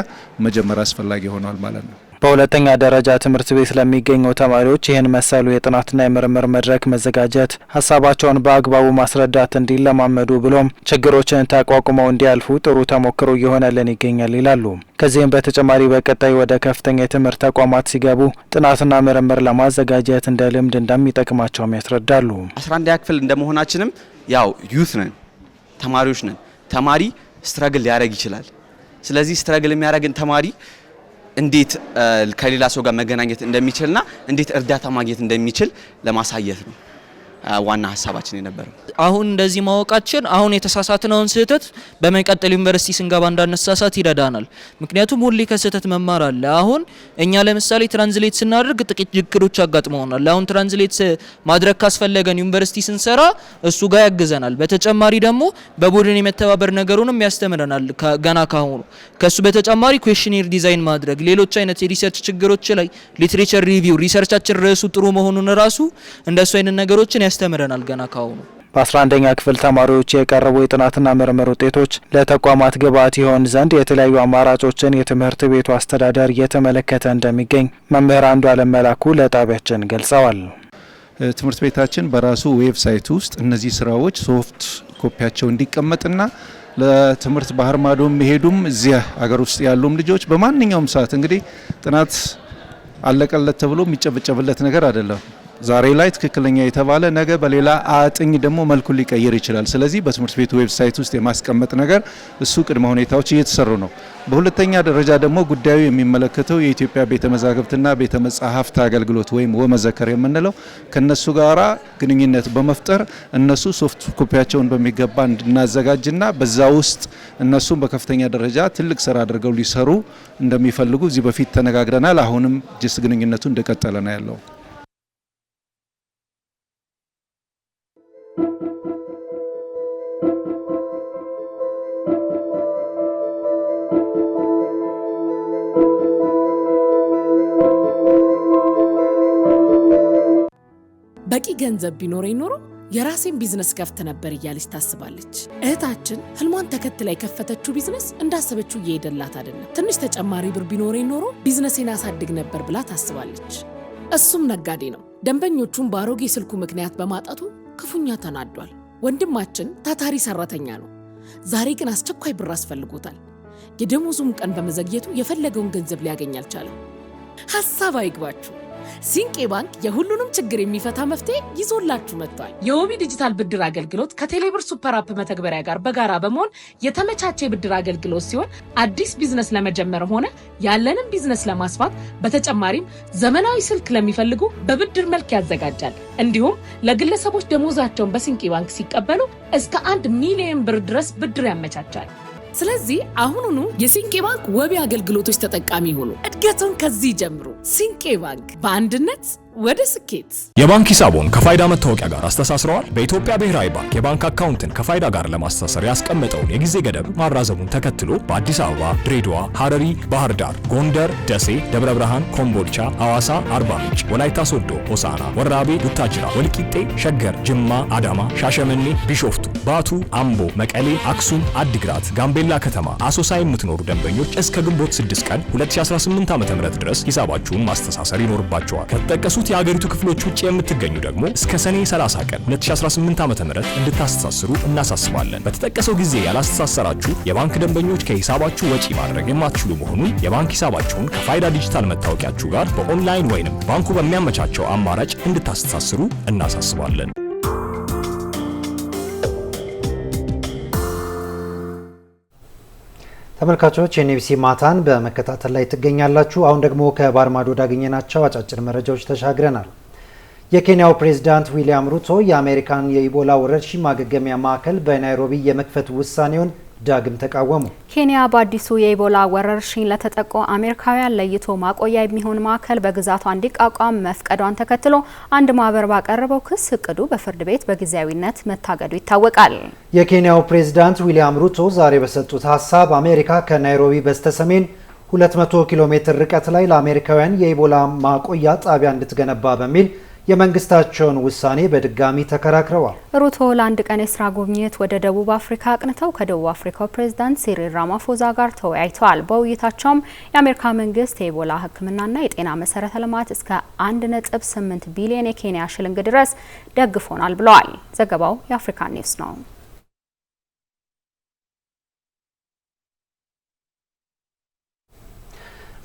መጀመር አስፈላጊ ሆኗል ማለት ነው። በሁለተኛ ደረጃ ትምህርት ቤት ለሚገኙ ተማሪዎች ይህን መሰሉ የጥናትና የምርምር መድረክ መዘጋጀት ሀሳባቸውን በአግባቡ ማስረዳት እንዲለማመዱ ብሎም ችግሮችን ተቋቁመው እንዲያልፉ ጥሩ ተሞክሮ እየሆነልን ይገኛል ይላሉ። ከዚህም በተጨማሪ በቀጣይ ወደ ከፍተኛ የትምህርት ተቋማት ሲገቡ ጥናትና ምርምር ለማዘጋጀት እንደ ልምድ እንደሚጠቅማቸውም ያስረዳሉ። 11ኛ ክፍል እንደመሆናችንም ያው ዩት ነን፣ ተማሪዎች ነን። ተማሪ ስትራግል ሊያደርግ ይችላል። ስለዚህ ስትራግል የሚያደርግን ተማሪ እንዴት ከሌላ ሰው ጋር መገናኘት እንደሚችልና እንዴት እርዳታ ማግኘት እንደሚችል ለማሳየት ነው ዋና ሀሳባችን የነበረው። አሁን እንደዚህ ማወቃችን አሁን የተሳሳትነውን ስህተት በመቀጠል ዩኒቨርሲቲ ስንገባ እንዳነሳሳት ይረዳናል። ምክንያቱም ሁሌ ከስህተት መማር አለ። አሁን እኛ ለምሳሌ ትራንስሌት ስናደርግ ጥቂት ችግሮች አጋጥመውናል። አሁን ትራንስሌት ማድረግ ካስፈለገን ዩኒቨርሲቲ ስንሰራ እሱ ጋር ያግዘናል። በተጨማሪ ደግሞ በቡድን የመተባበር ነገሩንም ያስተምረናል ገና ካሁኑ። ከሱ በተጨማሪ ኩዌሽነር ዲዛይን ማድረግ፣ ሌሎች አይነት የሪሰርች ችግሮች ላይ ሊትሬቸር ሪቪው፣ ሪሰርቻችን ርዕሱ ጥሩ መሆኑን ራሱ እንደሱ አይነት ነገሮችን ያስተምረናል ገና ካሁኑ። በ11ኛ ክፍል ተማሪዎች የቀረቡ የጥናትና ምርምር ውጤቶች ለተቋማት ግብዓት ይሆን ዘንድ የተለያዩ አማራጮችን የትምህርት ቤቱ አስተዳደር እየተመለከተ እንደሚገኝ መምህር አንዱዓለም መላኩ ለጣቢያችን ገልጸዋል። ትምህርት ቤታችን በራሱ ዌብሳይት ውስጥ እነዚህ ስራዎች ሶፍት ኮፒያቸው እንዲቀመጥና ለትምህርት ባህር ማዶ የሚሄዱም እዚያ ሀገር ውስጥ ያሉም ልጆች በማንኛውም ሰዓት እንግዲህ ጥናት አለቀለት ተብሎ የሚጨበጨብለት ነገር አይደለም። ዛሬ ላይ ትክክለኛ የተባለ ነገ በሌላ አጥኝ ደግሞ መልኩን ሊቀይር ይችላል። ስለዚህ በትምህርት ቤቱ ዌብሳይት ውስጥ የማስቀመጥ ነገር እሱ ቅድመ ሁኔታዎች እየተሰሩ ነው። በሁለተኛ ደረጃ ደግሞ ጉዳዩ የሚመለከተው የኢትዮጵያ ቤተ መዛግብትና ቤተ መጻሕፍት አገልግሎት ወይም ወመዘከር የምንለው ከነሱ ጋራ ግንኙነት በመፍጠር እነሱ ሶፍት ኮፒያቸውን በሚገባ እንድናዘጋጅና በዛ ውስጥ እነሱም በከፍተኛ ደረጃ ትልቅ ስራ አድርገው ሊሰሩ እንደሚፈልጉ እዚህ በፊት ተነጋግረናል። አሁንም ጅስ ግንኙነቱ እንደቀጠለ ነው ያለው። በቂ ገንዘብ ቢኖረኝ ኖሮ የራሴን ቢዝነስ ከፍት ነበር እያለች ታስባለች። እህታችን ህልሟን ተከትላ የከፈተችው ቢዝነስ እንዳሰበችው እየሄደላት አይደለም። ትንሽ ተጨማሪ ብር ቢኖረኝ ኖሮ ቢዝነሴን አሳድግ ነበር ብላ ታስባለች። እሱም ነጋዴ ነው። ደንበኞቹን በአሮጌ ስልኩ ምክንያት በማጣቱ ክፉኛ ተናዷል። ወንድማችን ታታሪ ሰራተኛ ነው። ዛሬ ግን አስቸኳይ ብር አስፈልጎታል። የደሞዙም ቀን በመዘግየቱ የፈለገውን ገንዘብ ሊያገኝ አልቻለም። ሐሳብ አይግባችሁ። ሲንቄ ባንክ የሁሉንም ችግር የሚፈታ መፍትሄ ይዞላችሁ መጥቷል። የኦቢ ዲጂታል ብድር አገልግሎት ከቴሌብር ሱፐር አፕ መተግበሪያ ጋር በጋራ በመሆን የተመቻቸ የብድር አገልግሎት ሲሆን አዲስ ቢዝነስ ለመጀመርም ሆነ ያለንን ቢዝነስ ለማስፋት በተጨማሪም ዘመናዊ ስልክ ለሚፈልጉ በብድር መልክ ያዘጋጃል። እንዲሁም ለግለሰቦች ደሞዛቸውን በሲንቄ ባንክ ሲቀበሉ እስከ 1 ሚሊዮን ብር ድረስ ብድር ያመቻቻል። ስለዚህ አሁኑኑ የሲንቄ ባንክ ወቢ አገልግሎቶች ተጠቃሚ ሆኑ። እድገቱን ከዚህ ጀምሩ። ሲንቄ ባንክ በአንድነት ወደ ስኬት። የባንክ ሂሳቦን ከፋይዳ መታወቂያ ጋር አስተሳስረዋል? በኢትዮጵያ ብሔራዊ ባንክ የባንክ አካውንትን ከፋይዳ ጋር ለማስተሳሰር ያስቀመጠውን የጊዜ ገደብ ማራዘሙን ተከትሎ በአዲስ አበባ፣ ድሬዳዋ፣ ሐረሪ፣ ባህር ዳር፣ ጎንደር፣ ደሴ፣ ደብረ ብርሃን፣ ኮምቦልቻ፣ ሐዋሳ፣ አርባ ምንጭ፣ ወላይታ ሶዶ፣ ሆሳና፣ ወራቤ፣ ቡታጅራ፣ ወልቂጤ፣ ሸገር፣ ጅማ፣ አዳማ፣ ሻሸመኔ፣ ቢሾፍቱ፣ ባቱ፣ አምቦ፣ መቀሌ፣ አክሱም፣ አዲግራት፣ ጋምቤላ ከተማ፣ አሶሳ የምትኖሩ ደንበኞች እስከ ግንቦት 6 ቀን 2018 ዓ.ም ድረስ ሂሳባችሁን ማስተሳሰር ይኖርባቸዋል። ከተጠቀሱት የሀገሪቱ ክፍሎች ውጪ የምትገኙ ደግሞ እስከ ሰኔ 30 ቀን 2018 ዓ.ም እንድታስተሳስሩ እናሳስባለን። በተጠቀሰው ጊዜ ያላስተሳሰራችሁ የባንክ ደንበኞች ከሂሳባችሁ ወጪ ማድረግ የማትችሉ መሆኑን የባንክ ሂሳባችሁን ከፋይዳ ዲጂታል መታወቂያችሁ ጋር በኦንላይን ወይንም ባንኩ በሚያመቻቸው አማራጭ እንድታስተሳስሩ እናሳስባለን። ተመልካቾች የኤንቢሲ ማታን በመከታተል ላይ ትገኛላችሁ። አሁን ደግሞ ከባህር ማዶ ወዳገኘናቸው አጫጭር መረጃዎች ተሻግረናል። የኬንያው ፕሬዝዳንት ዊሊያም ሩቶ የአሜሪካን የኢቦላ ወረርሽኝ ማገገሚያ ማዕከል በናይሮቢ የመክፈት ውሳኔውን ዳግም ተቃወሙ። ኬንያ በአዲሱ የኢቦላ ወረርሽኝ ለተጠቁ አሜሪካውያን ለይቶ ማቆያ የሚሆን ማዕከል በግዛቷ እንዲቋቋም መፍቀዷን ተከትሎ አንድ ማህበር ባቀረበው ክስ እቅዱ በፍርድ ቤት በጊዜያዊነት መታገዱ ይታወቃል። የኬንያው ፕሬዝዳንት ዊሊያም ሩቶ ዛሬ በሰጡት ሀሳብ አሜሪካ ከናይሮቢ በስተሰሜን 200 ኪሎ ሜትር ርቀት ላይ ለአሜሪካውያን የኢቦላ ማቆያ ጣቢያ እንድትገነባ በሚል የመንግስታቸውን ውሳኔ በድጋሚ ተከራክረዋል። ሩቶ ለአንድ ቀን የስራ ጉብኝት ወደ ደቡብ አፍሪካ አቅንተው ከደቡብ አፍሪካው ፕሬዝዳንት ሲሪል ራማፎዛ ጋር ተወያይተዋል። በውይይታቸውም የአሜሪካ መንግስት የኢቦላ ሕክምናና የጤና መሰረተ ልማት እስከ 1.8 ቢሊዮን የኬንያ ሽልንግ ድረስ ደግፎናል ብለዋል። ዘገባው የአፍሪካ ኒውስ ነው።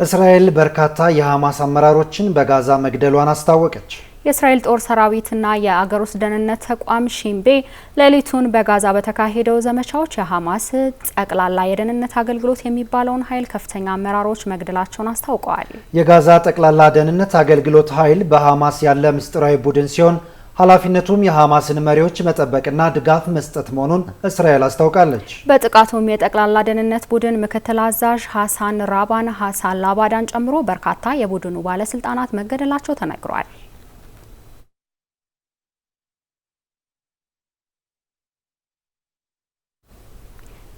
እስራኤል በርካታ የሐማስ አመራሮችን በጋዛ መግደሏን አስታወቀች። የእስራኤል ጦር ሰራዊትና የአገር ውስጥ ደህንነት ተቋም ሺምቤ ሌሊቱን በጋዛ በተካሄደው ዘመቻዎች የሐማስ ጠቅላላ የደህንነት አገልግሎት የሚባለውን ኃይል ከፍተኛ አመራሮች መግደላቸውን አስታውቀዋል። የጋዛ ጠቅላላ ደህንነት አገልግሎት ኃይል በሐማስ ያለ ምስጢራዊ ቡድን ሲሆን ኃላፊነቱም የሐማስን መሪዎች መጠበቅና ድጋፍ መስጠት መሆኑን እስራኤል አስታውቃለች። በጥቃቱም የጠቅላላ ደህንነት ቡድን ምክትል አዛዥ ሐሳን ራባን ሐሳን ላባዳን ጨምሮ በርካታ የቡድኑ ባለስልጣናት መገደላቸው ተነግሯል።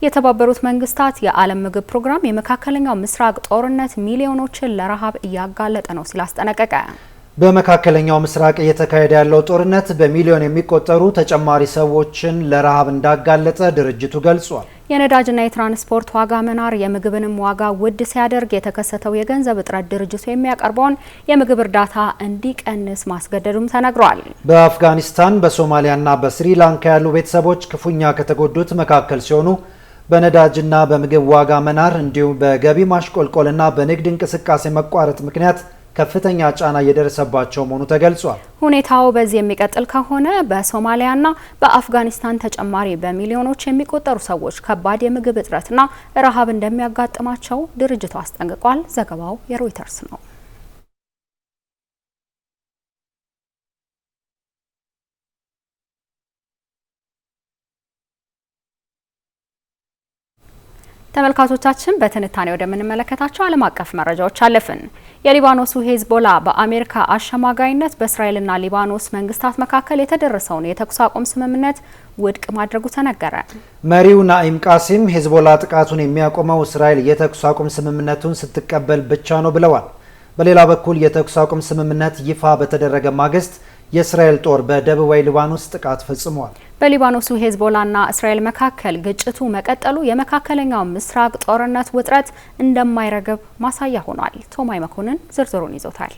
የተባበሩት መንግስታት የዓለም ምግብ ፕሮግራም የመካከለኛው ምስራቅ ጦርነት ሚሊዮኖችን ለረሃብ እያጋለጠ ነው ሲል አስጠነቀቀ። በመካከለኛው ምስራቅ እየተካሄደ ያለው ጦርነት በሚሊዮን የሚቆጠሩ ተጨማሪ ሰዎችን ለረሃብ እንዳጋለጠ ድርጅቱ ገልጿል። የነዳጅና የትራንስፖርት ዋጋ መናር የምግብንም ዋጋ ውድ ሲያደርግ የተከሰተው የገንዘብ እጥረት ድርጅቱ የሚያቀርበውን የምግብ እርዳታ እንዲቀንስ ማስገደዱም ተነግሯል። በአፍጋኒስታን በሶማሊያና በስሪላንካ ያሉ ቤተሰቦች ክፉኛ ከተጎዱት መካከል ሲሆኑ በነዳጅና በምግብ ዋጋ መናር እንዲሁም በገቢ ማሽቆልቆልና በንግድ እንቅስቃሴ መቋረጥ ምክንያት ከፍተኛ ጫና እየደረሰባቸው መሆኑ ተገልጿል። ሁኔታው በዚህ የሚቀጥል ከሆነ በሶማሊያና በአፍጋኒስታን ተጨማሪ በሚሊዮኖች የሚቆጠሩ ሰዎች ከባድ የምግብ እጥረትና ረሃብ እንደሚያጋጥማቸው ድርጅቱ አስጠንቅቋል። ዘገባው የሮይተርስ ነው። ተመልካቾቻችን በትንታኔ ወደምንመለከታቸው ዓለም አቀፍ መረጃዎች አለፍን። የሊባኖሱ ሄዝቦላ በአሜሪካ አሸማጋይነት በእስራኤልና ሊባኖስ መንግስታት መካከል የተደረሰውን የተኩስ አቁም ስምምነት ውድቅ ማድረጉ ተነገረ። መሪው ናኢም ቃሲም ሄዝቦላ ጥቃቱን የሚያቆመው እስራኤል የተኩስ አቁም ስምምነቱን ስትቀበል ብቻ ነው ብለዋል። በሌላ በኩል የተኩስ አቁም ስምምነት ይፋ በተደረገ ማግስት የእስራኤል ጦር በደቡባዊ ሊባኖስ ጥቃት ፈጽሟል። በሊባኖሱ ሄዝቦላና እስራኤል መካከል ግጭቱ መቀጠሉ የመካከለኛው ምስራቅ ጦርነት ውጥረት እንደማይረግብ ማሳያ ሆኗል። ቶማይ መኮንን ዝርዝሩን ይዞታል።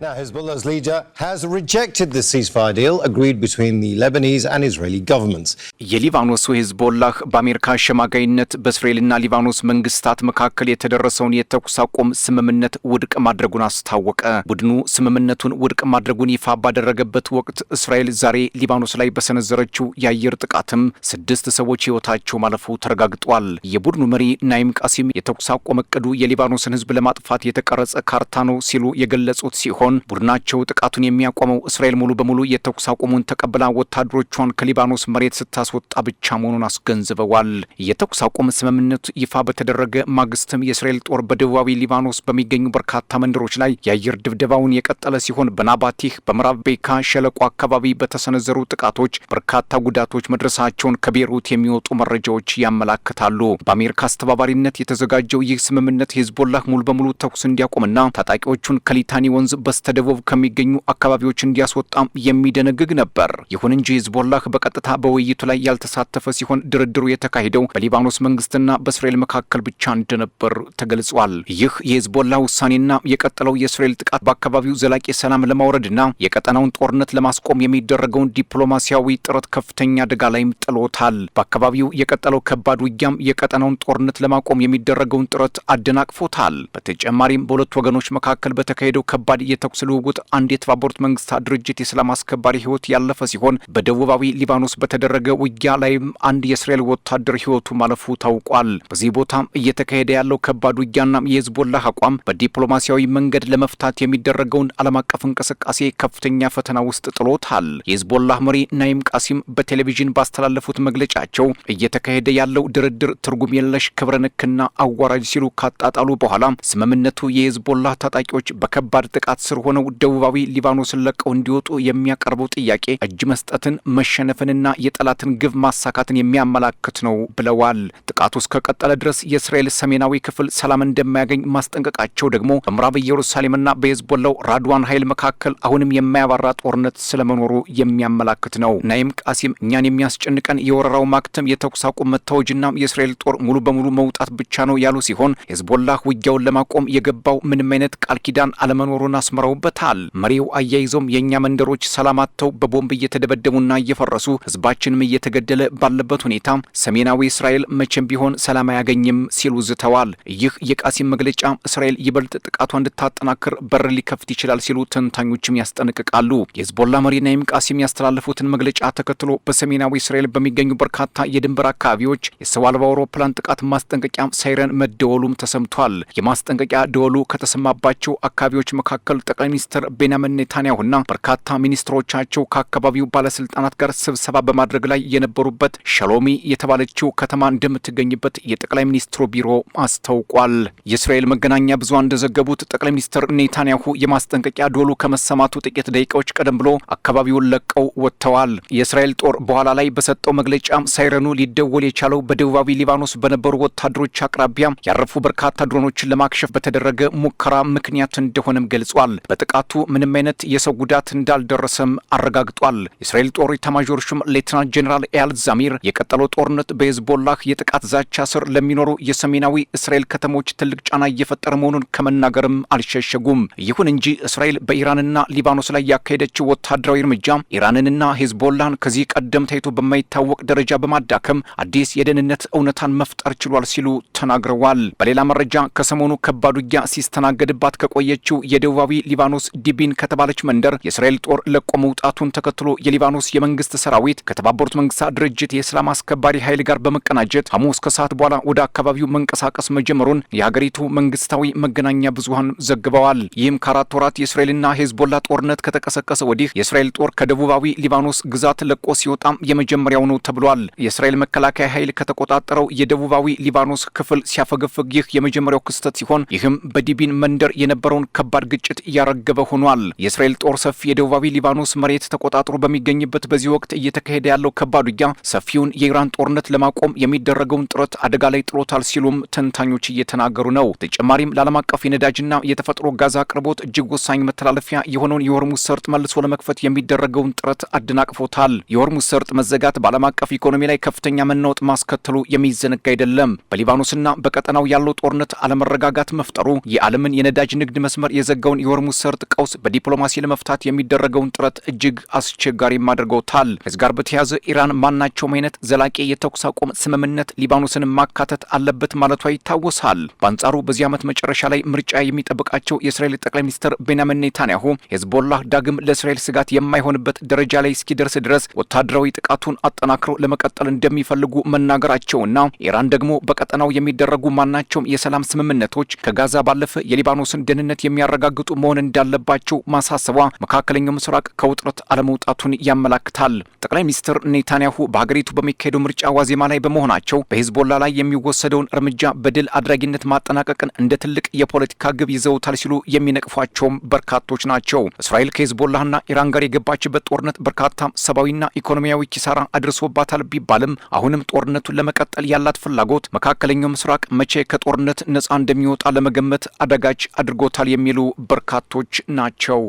Now, Hezbollah's leader has rejected the ceasefire deal agreed between the Lebanese and Israeli governments. የሊባኖሱ ሂዝቦላህ በአሜሪካ አሸማጋይነት በእስራኤልና ሊባኖስ መንግስታት መካከል የተደረሰውን የተኩስ አቁም ስምምነት ውድቅ ማድረጉን አስታወቀ። ቡድኑ ስምምነቱን ውድቅ ማድረጉን ይፋ ባደረገበት ወቅት እስራኤል ዛሬ ሊባኖስ ላይ በሰነዘረችው የአየር ጥቃትም 6 ሰዎች ሕይወታቸው ማለፉ ተረጋግጧል። የቡድኑ መሪ ናይም ቃሲም የተኩስ አቁም እቅዱ የሊባኖስን ህዝብ ለማጥፋት የተቀረጸ ካርታ ነው ሲሉ የገለጹት ሲሆን ቡድናቸው ጥቃቱን የሚያቆመው እስራኤል ሙሉ በሙሉ የተኩስ አቁሙን ተቀብላ ወታደሮቿን ከሊባኖስ መሬት ስታስወጣ ብቻ መሆኑን አስገንዝበዋል። የተኩስ አቁም ስምምነቱ ይፋ በተደረገ ማግስትም የእስራኤል ጦር በደቡባዊ ሊባኖስ በሚገኙ በርካታ መንደሮች ላይ የአየር ድብደባውን የቀጠለ ሲሆን በናባቲህ በምዕራብ ቤካ ሸለቆ አካባቢ በተሰነዘሩ ጥቃቶች በርካታ ጉዳቶች መድረሳቸውን ከቤይሩት የሚወጡ መረጃዎች ያመላክታሉ። በአሜሪካ አስተባባሪነት የተዘጋጀው ይህ ስምምነት ሂዝቦላህ ሙሉ በሙሉ ተኩስ እንዲያቆምና ታጣቂዎቹን ከሊታኒ ወንዝ በስተደቡብ ከሚገኙ አካባቢዎች እንዲያስወጣም የሚደነግግ ነበር። ይሁን እንጂ ሂዝቦላህ በቀጥታ በውይይቱ ላይ ያልተሳተፈ ሲሆን ድርድሩ የተካሄደው በሊባኖስ መንግስትና በእስራኤል መካከል ብቻ እንደነበር ተገልጿል። ይህ የሂዝቦላህ ውሳኔና የቀጠለው የእስራኤል ጥቃት በአካባቢው ዘላቂ ሰላም ለማውረድና የቀጠናውን ጦርነት ለማስቆም የሚደረገውን ዲፕሎማሲያዊ ጥረት ከፍተኛ አደጋ ላይም ጥሎታል። በአካባቢው የቀጠለው ከባድ ውጊያም የቀጠናውን ጦርነት ለማቆም የሚደረገውን ጥረት አደናቅፎታል። በተጨማሪም በሁለቱ ወገኖች መካከል በተካሄደው ከባድ የተኩስ ልውውጥ አንድ የተባበሩት መንግስታት ድርጅት የሰላም አስከባሪ ህይወት ያለፈ ሲሆን በደቡባዊ ሊባኖስ በተደረገ ውጊያ ላይም አንድ የእስራኤል ወታደር ህይወቱ ማለፉ ታውቋል። በዚህ ቦታም እየተካሄደ ያለው ከባድ ውጊያና የሂዝቦላህ አቋም በዲፕሎማሲያዊ መንገድ ለመፍታት የሚደረገውን ዓለም አቀፍ እንቅስቃሴ ከፍተኛ ፈተና ውስጥ ጥሎታል። የሂዝቦላህ መሪ ናይም ቃሲም በቴሌቪዥን ባስተላለፉት መግለጫቸው እየተካሄደ ያለው ድርድር ትርጉም የለሽ ክብረ ነክና አዋራጅ ሲሉ ካጣጣሉ በኋላ ስምምነቱ የሂዝቦላህ ታጣቂዎች በከባድ ጥቃት ስር ሆነው ደቡባዊ ሊባኖስን ለቀው እንዲወጡ የሚያቀርበው ጥያቄ እጅ መስጠትን፣ መሸነፍንና የጠላትን ግብ ማሳካትን የሚያመላክት ነው ብለዋል። ጥቃቱ እስከቀጠለ ድረስ የእስራኤል ሰሜናዊ ክፍል ሰላም እንደማያገኝ ማስጠንቀቃቸው ደግሞ በምዕራብ ኢየሩሳሌምና በሂዝቦላው ራድዋን ኃይል መካከል አሁንም የማያባራ ጦርነት ስለመኖሩ የሚያመላክት ነው። ናይም ቃሲም እኛን የሚያስጨንቀን የወረራው ማክተም፣ የተኩስ አቁም መታወጅና የእስራኤል ጦር ሙሉ በሙሉ መውጣት ብቻ ነው ያሉ ሲሆን ሂዝቦላህ ውጊያውን ለማቆም የገባው ምንም አይነት ቃል ኪዳን አለመኖሩን አስመረውበታል። መሪው አያይዘውም የእኛ መንደሮች ሰላም አጥተው በቦምብ እየተደበደቡና እየፈረሱ ህዝባችንም እየተገደለ ባለበት ሁኔታ ሰሜናዊ እስራኤል መቼም ቢሆን ሰላም አያገኝም ሲሉ ዝተዋል። ይህ የቃሲም መግለጫ እስራኤል ይበልጥ ጥቃቷ እንድታጠናክር በር ሊከፍት ይችላል ሲሉ ተንታኞችም ያስጠነቅቃሉ። የሂዝቦላ መሪ ናይም ቃሲም ያስተላለፉትን መግለጫ ተከትሎ በሰሜናዊ እስራኤል በሚገኙ በርካታ የድንበር አካባቢዎች የሰው አልባ አውሮፕላን ጥቃት ማስጠንቀቂያ ሳይረን መደወሉም ተሰምቷል። የማስጠንቀቂያ ደወሉ ከተሰማባቸው አካባቢዎች መካከል ጠቅላይ ሚኒስትር ቤንያሚን ኔታንያሁና በርካታ ሚኒስትሮቻቸው ከአካባቢው ባለስልጣናት ጋር ስብሰባ በማድረግ ላይ የነበሩበት ሸሎሚ የተባለችው ከተማ እንደምትገኝበት የጠቅላይ ሚኒስትሩ ቢሮ አስታውቋል። የእስራኤል መገናኛ ብዙሃን እንደዘገቡት ጠቅላይ ሚኒስትር ኔታንያሁ የማስጠንቀቂያ ደወሉ ከመሰማቱ ጥቂት ደቂቃዎች ቀደም ብሎ አካባቢውን ለቀው ወጥተዋል። የእስራኤል ጦር በኋላ ላይ በሰጠው መግለጫ ሳይረኑ ሊደወል የቻለው በደቡባዊ ሊባኖስ በነበሩ ወታደሮች አቅራቢያ ያረፉ በርካታ ድሮኖችን ለማክሸፍ በተደረገ ሙከራ ምክንያት እንደሆነም ገልጿል። በጥቃቱ ምንም አይነት የሰው ጉዳት እንዳልደረሰም አረጋግጧል። የእስራኤል ጦር ኤታማዦር ሹም ሌተናንት ጄኔራል ኤያል ዛሚር የቀጠለው ጦርነት በሂዝቦላህ የጥቃት ዛቻ ስር ለሚኖሩ የሰሜናዊ እስራኤል ከተሞች ትልቅ ጫና እየፈጠረ መሆኑን ከመናገርም አልሸሸጉም። ይሁን እንጂ እስራኤል በኢራንና ሊባኖስ ላይ ያካሄደችው ወታደራዊ እርምጃ ኢራንንና ሂዝቦላህን ከዚህ ቀደም ታይቶ በማይታወቅ ደረጃ በማዳከም አዲስ የደህንነት እውነታን መፍጠር ችሏል ሲሉ ተናግረዋል። በሌላ መረጃ ከሰሞኑ ከባድ ውጊያ ሲስተናገድባት ከቆየችው የደቡባዊ ሊባኖስ ዲቢን ከተባለች መንደር የእስራኤል ጦር ለቆ መውጣቱን ተከትሎ የሊባኖስ የመንግስት ሰራዊት ከተባበሩት መንግስታት ድርጅት የሰላም አስከባሪ ኃይል ጋር በመቀናጀት ሐሙስ ከሰዓት በኋላ ወደ አካባቢው መንቀሳቀስ መጀመሩን የሀገሪቱ መንግስታዊ መገናኛ ብዙሃን ዘግበዋል። ይህም ከ4 ወራት የእስራኤልና ሂዝቦላ ጦርነት ከተቀሰቀሰ ወዲህ የእስራኤል ጦር ከደቡባዊ ሊባኖስ ግዛት ለቆ ሲወጣም የመጀመሪያው ነው ተብሏል። የእስራኤል መከላከያ ኃይል ከተቆጣጠረው የደቡባዊ ሊባኖስ ክፍል ሲያፈገፍግ ይህ የመጀመሪያው ክስተት ሲሆን ይህም በዲቢን መንደር የነበረውን ከባድ ግጭት እያረገበ ሆኗል። የእስራኤል ጦር ሰፊ የደቡባዊ ሊባኖስ መሬት ተቆጣጥሮ በሚገኝበት በዚህ ወቅት እየተካሄደ ያለው ከባድ ውጊያ ሰፊውን የኢራን ጦርነት ለማቆም የሚደረገውን ጥረት አደጋ ላይ ጥሎታል ሲሉም ተንታኞች እየተናገሩ ነው። ተጨማሪም ለዓለም አቀፍ የነዳጅና የተፈጥሮ ጋዝ አቅርቦት እጅግ ወሳኝ መተላለፊያ የሆነውን የሆርሙዝ ሰርጥ መልሶ ለመክፈት የሚደረገውን ጥረት አደናቅፎታል። የሆርሙዝ ሰርጥ መዘጋት በዓለም አቀፍ ኢኮኖሚ ላይ ከፍተኛ መናወጥ ማስከተሉ የሚዘነጋ አይደለም። በሊባኖስና በቀጠናው ያለው ጦርነት አለመረጋጋት መፍጠሩ የዓለምን የነዳጅ ንግድ መስመር የዘጋውን የሆርሙዝ የሆርሙዝ ሰርጥ ቀውስ በዲፕሎማሲ ለመፍታት የሚደረገውን ጥረት እጅግ አስቸጋሪ አድርገውታል። ከዚህ ጋር በተያያዘ ኢራን ማናቸውም አይነት ዘላቂ የተኩስ አቁም ስምምነት ሊባኖስን ማካተት አለበት ማለቷ ይታወሳል። በአንጻሩ በዚህ ዓመት መጨረሻ ላይ ምርጫ የሚጠብቃቸው የእስራኤል ጠቅላይ ሚኒስትር ቤንያሚን ኔታንያሁ ሄዝቦላህ ዳግም ለእስራኤል ስጋት የማይሆንበት ደረጃ ላይ እስኪደርስ ድረስ ወታደራዊ ጥቃቱን አጠናክረው ለመቀጠል እንደሚፈልጉ መናገራቸውና ኢራን ደግሞ በቀጠናው የሚደረጉ ማናቸውም የሰላም ስምምነቶች ከጋዛ ባለፈ የሊባኖስን ደህንነት የሚያረጋግጡ መሆን እንዳለባቸው ማሳሰቧ መካከለኛው ምስራቅ ከውጥረት አለመውጣቱን ያመላክታል። ጠቅላይ ሚኒስትር ኔታንያሁ በሀገሪቱ በሚካሄደው ምርጫ ዋዜማ ላይ በመሆናቸው በሄዝቦላ ላይ የሚወሰደውን እርምጃ በድል አድራጊነት ማጠናቀቅን እንደ ትልቅ የፖለቲካ ግብ ይዘውታል ሲሉ የሚነቅፏቸውም በርካቶች ናቸው። እስራኤል ከሄዝቦላህና ኢራን ጋር የገባችበት ጦርነት በርካታ ሰብአዊና ኢኮኖሚያዊ ኪሳራ አድርሶባታል ቢባልም አሁንም ጦርነቱን ለመቀጠል ያላት ፍላጎት መካከለኛው ምስራቅ መቼ ከጦርነት ነፃ እንደሚወጣ ለመገመት አዳጋች አድርጎታል የሚሉ በርካቶች ናቸው።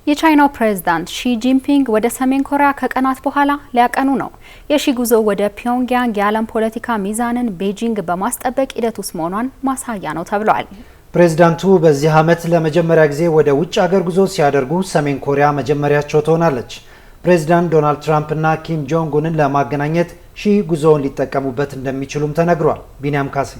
የቻይናው ፕሬዝዳንት ሺ ጂንፒንግ ወደ ሰሜን ኮሪያ ከቀናት በኋላ ሊያቀኑ ነው። የሺ ጉዞ ወደ ፒዮንግያንግ የዓለም ፖለቲካ ሚዛንን ቤጂንግ በማስጠበቅ ሂደት ውስጥ መሆኗን ማሳያ ነው ተብሏል። ፕሬዝዳንቱ በዚህ ዓመት ለመጀመሪያ ጊዜ ወደ ውጭ ሀገር ጉዞ ሲያደርጉ ሰሜን ኮሪያ መጀመሪያቸው ትሆናለች። ፕሬዝዳንት ዶናልድ ትራምፕ እና ኪም ጆንግ ኡንን ለማገናኘት ሺ ጉዞውን ሊጠቀሙበት እንደሚችሉም ተነግሯል። ቢኒያም ካሴ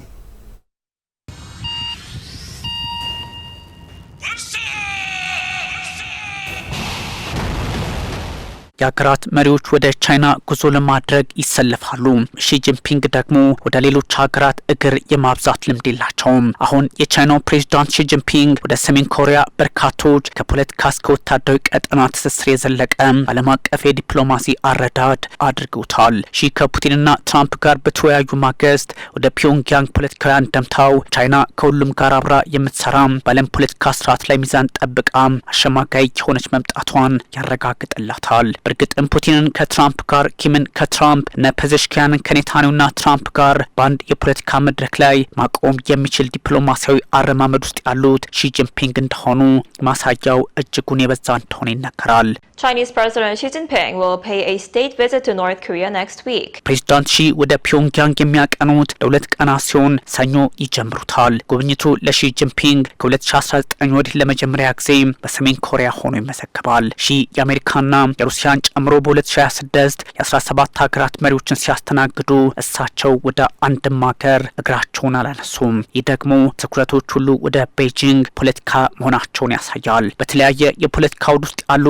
የሀገራት መሪዎች ወደ ቻይና ጉዞ ለማድረግ ይሰለፋሉ። ሺ ጂንፒንግ ደግሞ ወደ ሌሎች ሀገራት እግር የማብዛት ልምድ የላቸውም። አሁን የቻይናው ፕሬዝዳንት ሺ ጂንፒንግ ወደ ሰሜን ኮሪያ በርካቶች ከፖለቲካ እስከ ወታደራዊ ቀጠና ትስስር የዘለቀ ዓለም አቀፍ የዲፕሎማሲ አረዳድ አድርገውታል። ሺ ከፑቲንና ትራምፕ ጋር በተወያዩ ማግስት ወደ ፒዮንግያንግ ፖለቲካዊ አንደምታው ቻይና ከሁሉም ጋር አብራ የምትሰራ በዓለም ፖለቲካ ስርዓት ላይ ሚዛን ጠብቃ አሸማጋይ የሆነች መምጣቷን ያረጋግጥላታል። በእርግጥም ፑቲንን ከትራምፕ ጋር፣ ኪምን ከትራምፕ፣ ፔዜሽኪያንን ከኔታንያሁና ትራምፕ ጋር በአንድ የፖለቲካ መድረክ ላይ ማቆም የሚችል ዲፕሎማሲያዊ አረማመድ ውስጥ ያሉት ሺ ጂንፒንግ እንደሆኑ ማሳያው እጅጉን የበዛ እንደሆነ ይነገራል። Chinese President Xi Jinping will pay a state visit to North Korea next week. ፕሬዝዳንት ሺ ወደ ፒዮንግያንግ የሚያቀኑት ለሁለት ቀናት ሲሆን ሰኞ ይጀምሩታል። ጉብኝቱ ለሺ ጂንፒንግ ከ2019 ወዲህ ለመጀመሪያ ጊዜ በሰሜን ኮሪያ ሆኖ ይመዘገባል። ሺ የአሜሪካና የሩሲያን ጨምሮ በ2026 የ17 ሀገራት መሪዎችን ሲያስተናግዱ እሳቸው ወደ አንድም ሀገር እግራቸውን አላነሱም። ይህ ደግሞ ትኩረቶች ሁሉ ወደ ቤጂንግ ፖለቲካ መሆናቸውን ያሳያል። በተለያየ የፖለቲካ አውድ ውስጥ ያሉ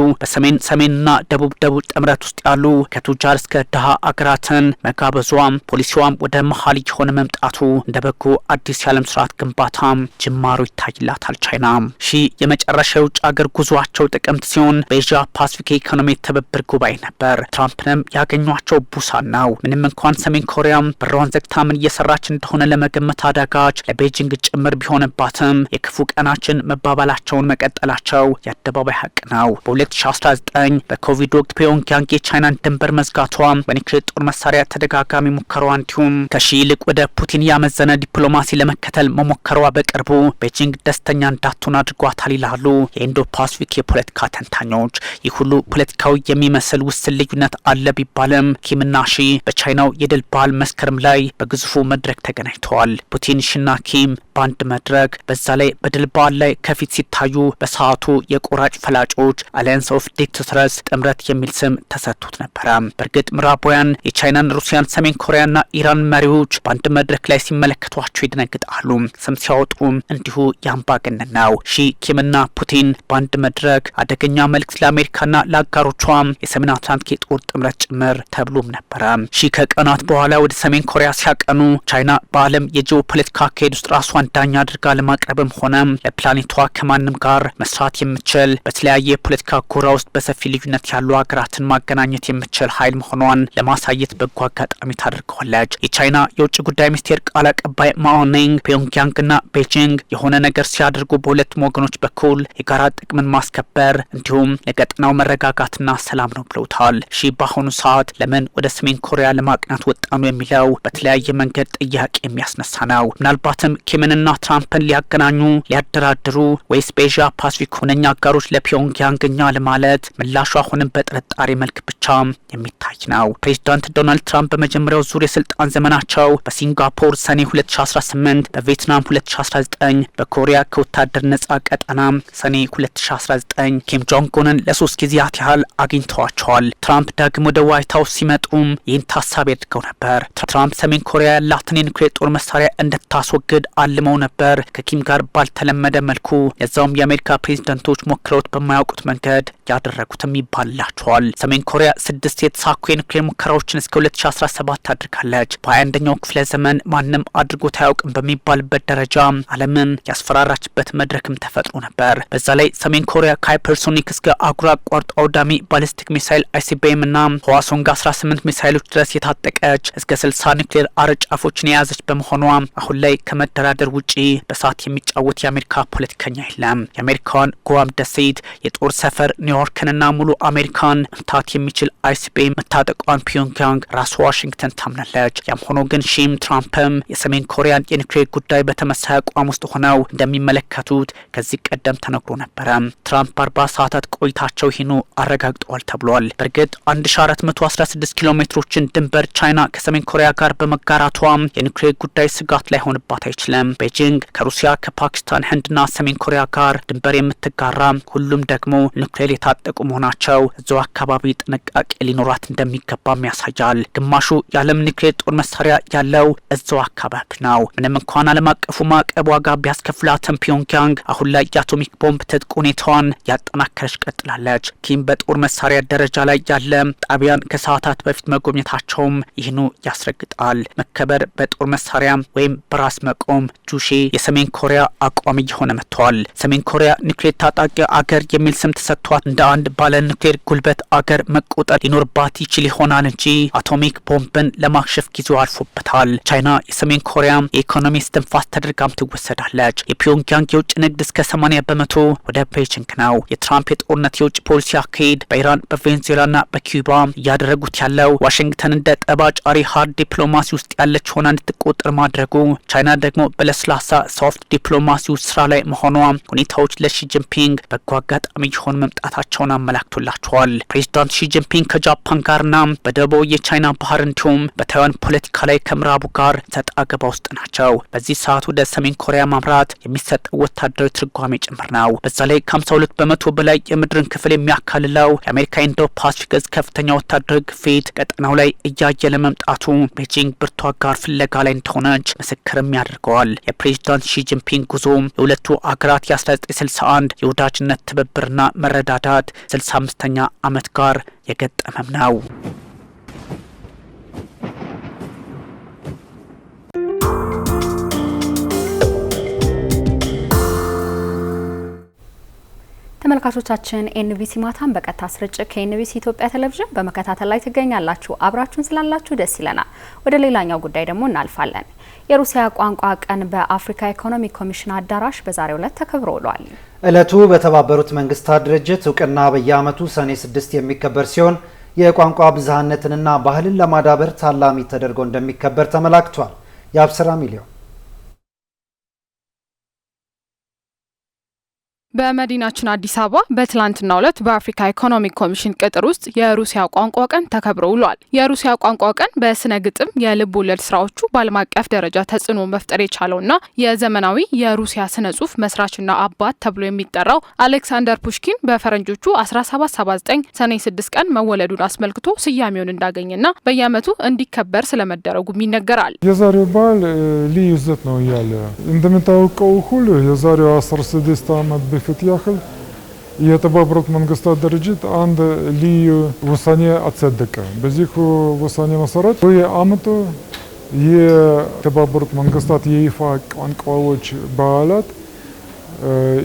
ሰሜንና ደቡብ ጥምረት ውስጥ ያሉ ከቱጃር እስከ ድሃ አገራትን መጋበዟም ፖሊሲዋም ወደ መሀል የሆነ መምጣቱ እንደ በጎ አዲስ የዓለም ስርዓት ግንባታ ጅማሮ ይታይላታል። ቻይና ሺ የመጨረሻ የውጭ ሀገር ጉዟቸው ጥቅምት ሲሆን በኤዥያ ፓሲፊክ ኢኮኖሚ ትብብር ጉባኤ ነበር። ትራምፕንም ያገኟቸው ቡሳን ነው። ምንም እንኳን ሰሜን ኮሪያ በሯን ዘግታ ምን እየሰራች እንደሆነ ለመገመት አዳጋች ለቤጂንግ ጭምር ቢሆንባትም የክፉ ቀናችን መባባላቸውን መቀጠላቸው የአደባባይ ሀቅ ነው። በ2019 በኮቪድ ወቅት ፒዮንግያንግ የቻይናን ድንበር መዝጋቷ፣ በኒውክሌር ጦር መሳሪያ ተደጋጋሚ ሙከራዋ እንዲሁም ከሺ ይልቅ ወደ ፑቲን ያመዘነ ዲፕሎማሲ ለመከተል መሞከሯ በቅርቡ ቤጂንግ ደስተኛ እንዳትሆን አድርጓታል ይላሉ የኢንዶ ፓሲፊክ የፖለቲካ ተንታኞች። ይህ ሁሉ ፖለቲካዊ የሚመስል ውስን ልዩነት አለ ቢባልም ኪምና ሺ በቻይናው የድል በዓል መስከረም ላይ በግዙፉ መድረክ ተገናኝተዋል። ፑቲን ሺና ኪም በአንድ መድረክ በዛ ላይ በድል በዓል ላይ ከፊት ሲታዩ በሰዓቱ የቆራጭ ፈላጮች አሊያንስ ኦፍ ዲክታተርስ ጥምረት የሚል ስም ተሰጥቶት ነበረ። በእርግጥ ምዕራባውያን የቻይናን፣ ሩሲያን፣ ሰሜን ኮሪያና ኢራን መሪዎች በአንድ መድረክ ላይ ሲመለከቷቸው ይደነግጣሉ። ስም ሲያወጡም እንዲሁ ያምባገነን ነው። ሺ ኪምና ፑቲን በአንድ መድረክ አደገኛ መልእክት ለአሜሪካና ለአጋሮቿ የሰሜን አትላንቲክ የጦር ጥምረት ጭምር ተብሎም ነበረ። ሺ ከቀናት በኋላ ወደ ሰሜን ኮሪያ ሲያቀኑ ቻይና በዓለም የጂኦፖለቲካ አካሄድ ውስጥ ራሷን ዳኛ አድርጋ ለማቅረብም ሆነ ለፕላኔቷ ከማንም ጋር መስራት የምትችል በተለያየ የፖለቲካ ጎራ ውስጥ በሰፊ ልዩነት ያሉ ሀገራትን ማገናኘት የምትችል ኃይል መሆኗን ለማሳየት በጎ አጋጣሚ ታደርገዋለች። የቻይና የውጭ ጉዳይ ሚኒስቴር ቃል አቀባይ ማኦ ኒንግ ፒዮንግያንግና ቤጂንግ የሆነ ነገር ሲያደርጉ በሁለቱም ወገኖች በኩል የጋራ ጥቅምን ማስከበር እንዲሁም ለቀጠናው መረጋጋትና ሰላም ሰላም ነው ብለውታል። ሺ በአሁኑ ሰዓት ለምን ወደ ሰሜን ኮሪያ ለማቅናት ወጣኑ የሚለው በተለያየ መንገድ ጥያቄ የሚያስነሳ ነው። ምናልባትም ኪምንና ትራምፕን ሊያገናኙ ሊያደራድሩ ወይስ በኤዥያ ፓሲፊክ ሁነኛ አጋሮች ለፒዮንግያንግኛ ለማለት ምላሹ አሁንም በጥርጣሬ መልክ ብቻ የሚታይ ነው። ፕሬዚዳንት ዶናልድ ትራምፕ በመጀመሪያው ዙር የስልጣን ዘመናቸው በሲንጋፖር ሰኔ 2018፣ በቪየትናም 2019፣ በኮሪያ ከወታደር ነጻ ቀጠና ሰኔ 2019 ኪም ጆንግ ኡንን ለ3 ጊዜያት ያህል አግኝተዋቸዋል። ትራምፕ ደግሞ ወደ ዋይት ሀውስ ሲመጡም ይህን ታሳቢ አድርገው ነበር። ትራምፕ ሰሜን ኮሪያ ያላትን የኒውክሌር ጦር መሳሪያ እንድታስወግድ አልመው ነበር። ከኪም ጋር ባልተለመደ መልኩ ለዛውም የአሜሪካ ፕሬዝዳንቶች ሞክረውት በማያውቁት መንገድ ያደረጉትም ይባላቸዋል። ሰሜን ኮሪያ 6 የተሳኩ የኒውክሌር ሙከራዎችን እስከ 2017 አድርጋለች። በ21ኛው ክፍለ ዘመን ማንም አድርጎት አያውቅም በሚባልበት ደረጃ ዓለምን ያስፈራራችበት መድረክም ተፈጥሮ ነበር። በዛ ላይ ሰሜን ኮሪያ ከሃይፐርሶኒክ እስከ አህጉር አቋራጭ አውዳሚ ባሊስቲክ ሚሳይል አይሲቢኤም እና ህዋሶንግ 18 ሚሳይሎች ድረስ የታጠቀች እስከ 60 ኒውክሌር አረጫፎችን የያዘች በመሆኗ አሁን ላይ ከመደራደር ውጪ በሳት የሚጫወት የአሜሪካ ፖለቲከኛ የለም። የአሜሪካን ጉዋም ደሴት የጦር ሰፈር ኒውዮርክንና ሙሉ አሜሪካን መምታት የሚችል አይሲቢኤም መታጠቋን ፒዮንግያንግ ራስ ዋሽንግተን ታምናለች። ያም ሆኖ ግን ሺም ትራምፕም የሰሜን ኮሪያን የኒውክሌር ጉዳይ በተመሳሳይ አቋም ውስጥ ሆነው እንደሚመለከቱት ከዚህ ቀደም ተነግሮ ነበረ። ትራምፕ 40 ሰዓታት ቆይታቸው ይህኑ አረጋግጠዋል ተብሏል። በእርግጥ 1416 ኪሎ ሜትሮችን ድንበር ቻይና ከሰሜን ኮሪያ ጋር በመጋራቷ የኒውክሌር ጉዳይ ስጋት ላይ ሆንባት አይችልም። ቤጂንግ ከሩሲያ ከፓኪስታን፣ ህንድና ሰሜን ኮሪያ ጋር ድንበር የምትጋራ ሁሉም ደግሞ ኒውክሌር የታጠቁ መሆናቸው እዛው አካባቢ ጥንቃቄ ሊኖራት እንደሚገባም ያሳያል። ግማሹ የዓለም ኒውክሌር ጦር መሳሪያ ያለው እዛው አካባቢ ነው። ምንም እንኳን ዓለም አቀፉ ማዕቀብ ዋጋ ቢያስከፍላትም ፒዮንግያንግ አሁን ላይ የአቶሚክ ቦምብ ትጥቅ ሁኔታዋን ያጠናከረች ቀጥላለች። ኪም በጦር መሳሪያ ደረጃ ላይ ያለ ጣቢያን ከሰዓታት በፊት መጎብኘታቸውም ይህኑ ያስረግጣል። መከበር በጦር መሳሪያ ወይም በራስ መቆም ጁሼ የሰሜን ኮሪያ አቋም እየሆነ መጥቷል። ሰሜን ኮሪያ ኒውክሌር ታጣቂ አገር የሚል ስም ተሰጥቷት እንደ አንድ ባለ ኒውክሌር ጉልበት አገር መቆጠር ሊኖርባት ይችል ይሆናል እንጂ አቶሚክ ቦምብን ለማክሸፍ ጊዜው አልፎበታል። ቻይና የሰሜን ኮሪያ የኢኮኖሚ እስትንፋስ ተደርጋም ትወሰዳለች። የፒዮንግያንግ የውጭ ንግድ እስከ 80% ወደ ቤጂንግ ነው። የትራምፕ የጦርነት የውጭ ፖሊሲ አካሄድ በኢራን በቬንዙዌላና በኪዩባ እያደረጉት ያለው ዋሽንግተን እንደ ጠባጫሪ ሃርድ ዲፕሎማሲ ውስጥ ያለች ሆና እንድትቆጠር ማድረጉ፣ ቻይና ደግሞ በለስላሳ ሶፍት ዲፕሎማሲ ውስጥ ስራ ላይ መሆኗ ሁኔታዎች ለሺ ጂንፒንግ በጎ አጋጣሚ የሆኑ መምጣታቸውን አመላክቶላቸዋል። ፕሬዚዳንት ሺ ጂንፒንግ ከጃፓን ጋርና በደቡብ የቻይና ባህር እንዲሁም በታይዋን ፖለቲካ ላይ ከምዕራቡ ጋር ሰጣ ገባ ውስጥ ናቸው። በዚህ ሰዓት ወደ ሰሜን ኮሪያ ማምራት የሚሰጠው ወታደራዊ ትርጓሜ ጭምር ነው። በዛ ላይ ከ52% በላይ የምድርን ክፍል የሚያካልለው የአሜሪካ ኢንዶ ፓሲፊክ እዝ ከፍተኛ ወታደራዊ ግፊት ቀጠናው ላይ እያየለ መምጣቱ ቤጂንግ ብርቱ አጋር ፍለጋ ላይ እንደሆነች ምስክርም ያደርገዋል። የፕሬዚዳንት ሺ ጂንፒንግ ጉዞ የሁለቱ አገራት የ1961 የወዳጅነት ትብብርና መረዳዳት 65ኛ ዓመት ጋር የገጠመም ነው። ተመልካቾቻችን ኤንቢሲ ማታን በቀጥታ ስርጭት ከኤንቢሲ ኢትዮጵያ ቴሌቪዥን በመከታተል ላይ ትገኛላችሁ። አብራችሁን ስላላችሁ ደስ ይለናል። ወደ ሌላኛው ጉዳይ ደግሞ እናልፋለን። የሩሲያ ቋንቋ ቀን በአፍሪካ ኢኮኖሚ ኮሚሽን አዳራሽ በዛሬው ዕለት ተከብሮ ውሏል። ዕለቱ በተባበሩት መንግስታት ድርጅት እውቅና በየዓመቱ ሰኔ 6 የሚከበር ሲሆን የቋንቋ ብዝሃነትንና ባህልን ለማዳበር ታላሚ ተደርጎ እንደሚከበር ተመላክቷል። የአብስራ ሚሊዮን በመዲናችን አዲስ አበባ በትላንትናው ዕለት በአፍሪካ ኢኮኖሚክ ኮሚሽን ቅጥር ውስጥ የሩሲያ ቋንቋ ቀን ተከብሮ ውሏል። የሩሲያ ቋንቋ ቀን በስነ ግጥም የልብ ወለድ ስራዎቹ በዓለም አቀፍ ደረጃ ተጽዕኖ መፍጠር የቻለውና የዘመናዊ የሩሲያ ስነ ጽሁፍ መስራችና አባት ተብሎ የሚጠራው አሌክሳንደር ፑሽኪን በፈረንጆቹ 1779 ሰኔ 6 ቀን መወለዱን አስመልክቶ ስያሜውን እንዳገኘና በየዓመቱ እንዲከበር ስለመደረጉም ይነገራል። የዛሬው በዓል ልዩ ይዘት ነው ያለ እንደምታውቀው ሁሉ የዛሬው 16 ዓመት በፊት ያህል የተባበሩት መንግስታት ድርጅት አንድ ልዩ ውሳኔ አጸደቀ። በዚህ ውሳኔ መሰረት በየዓመቱ የተባበሩት መንግስታት የይፋ ቋንቋዎች በዓላት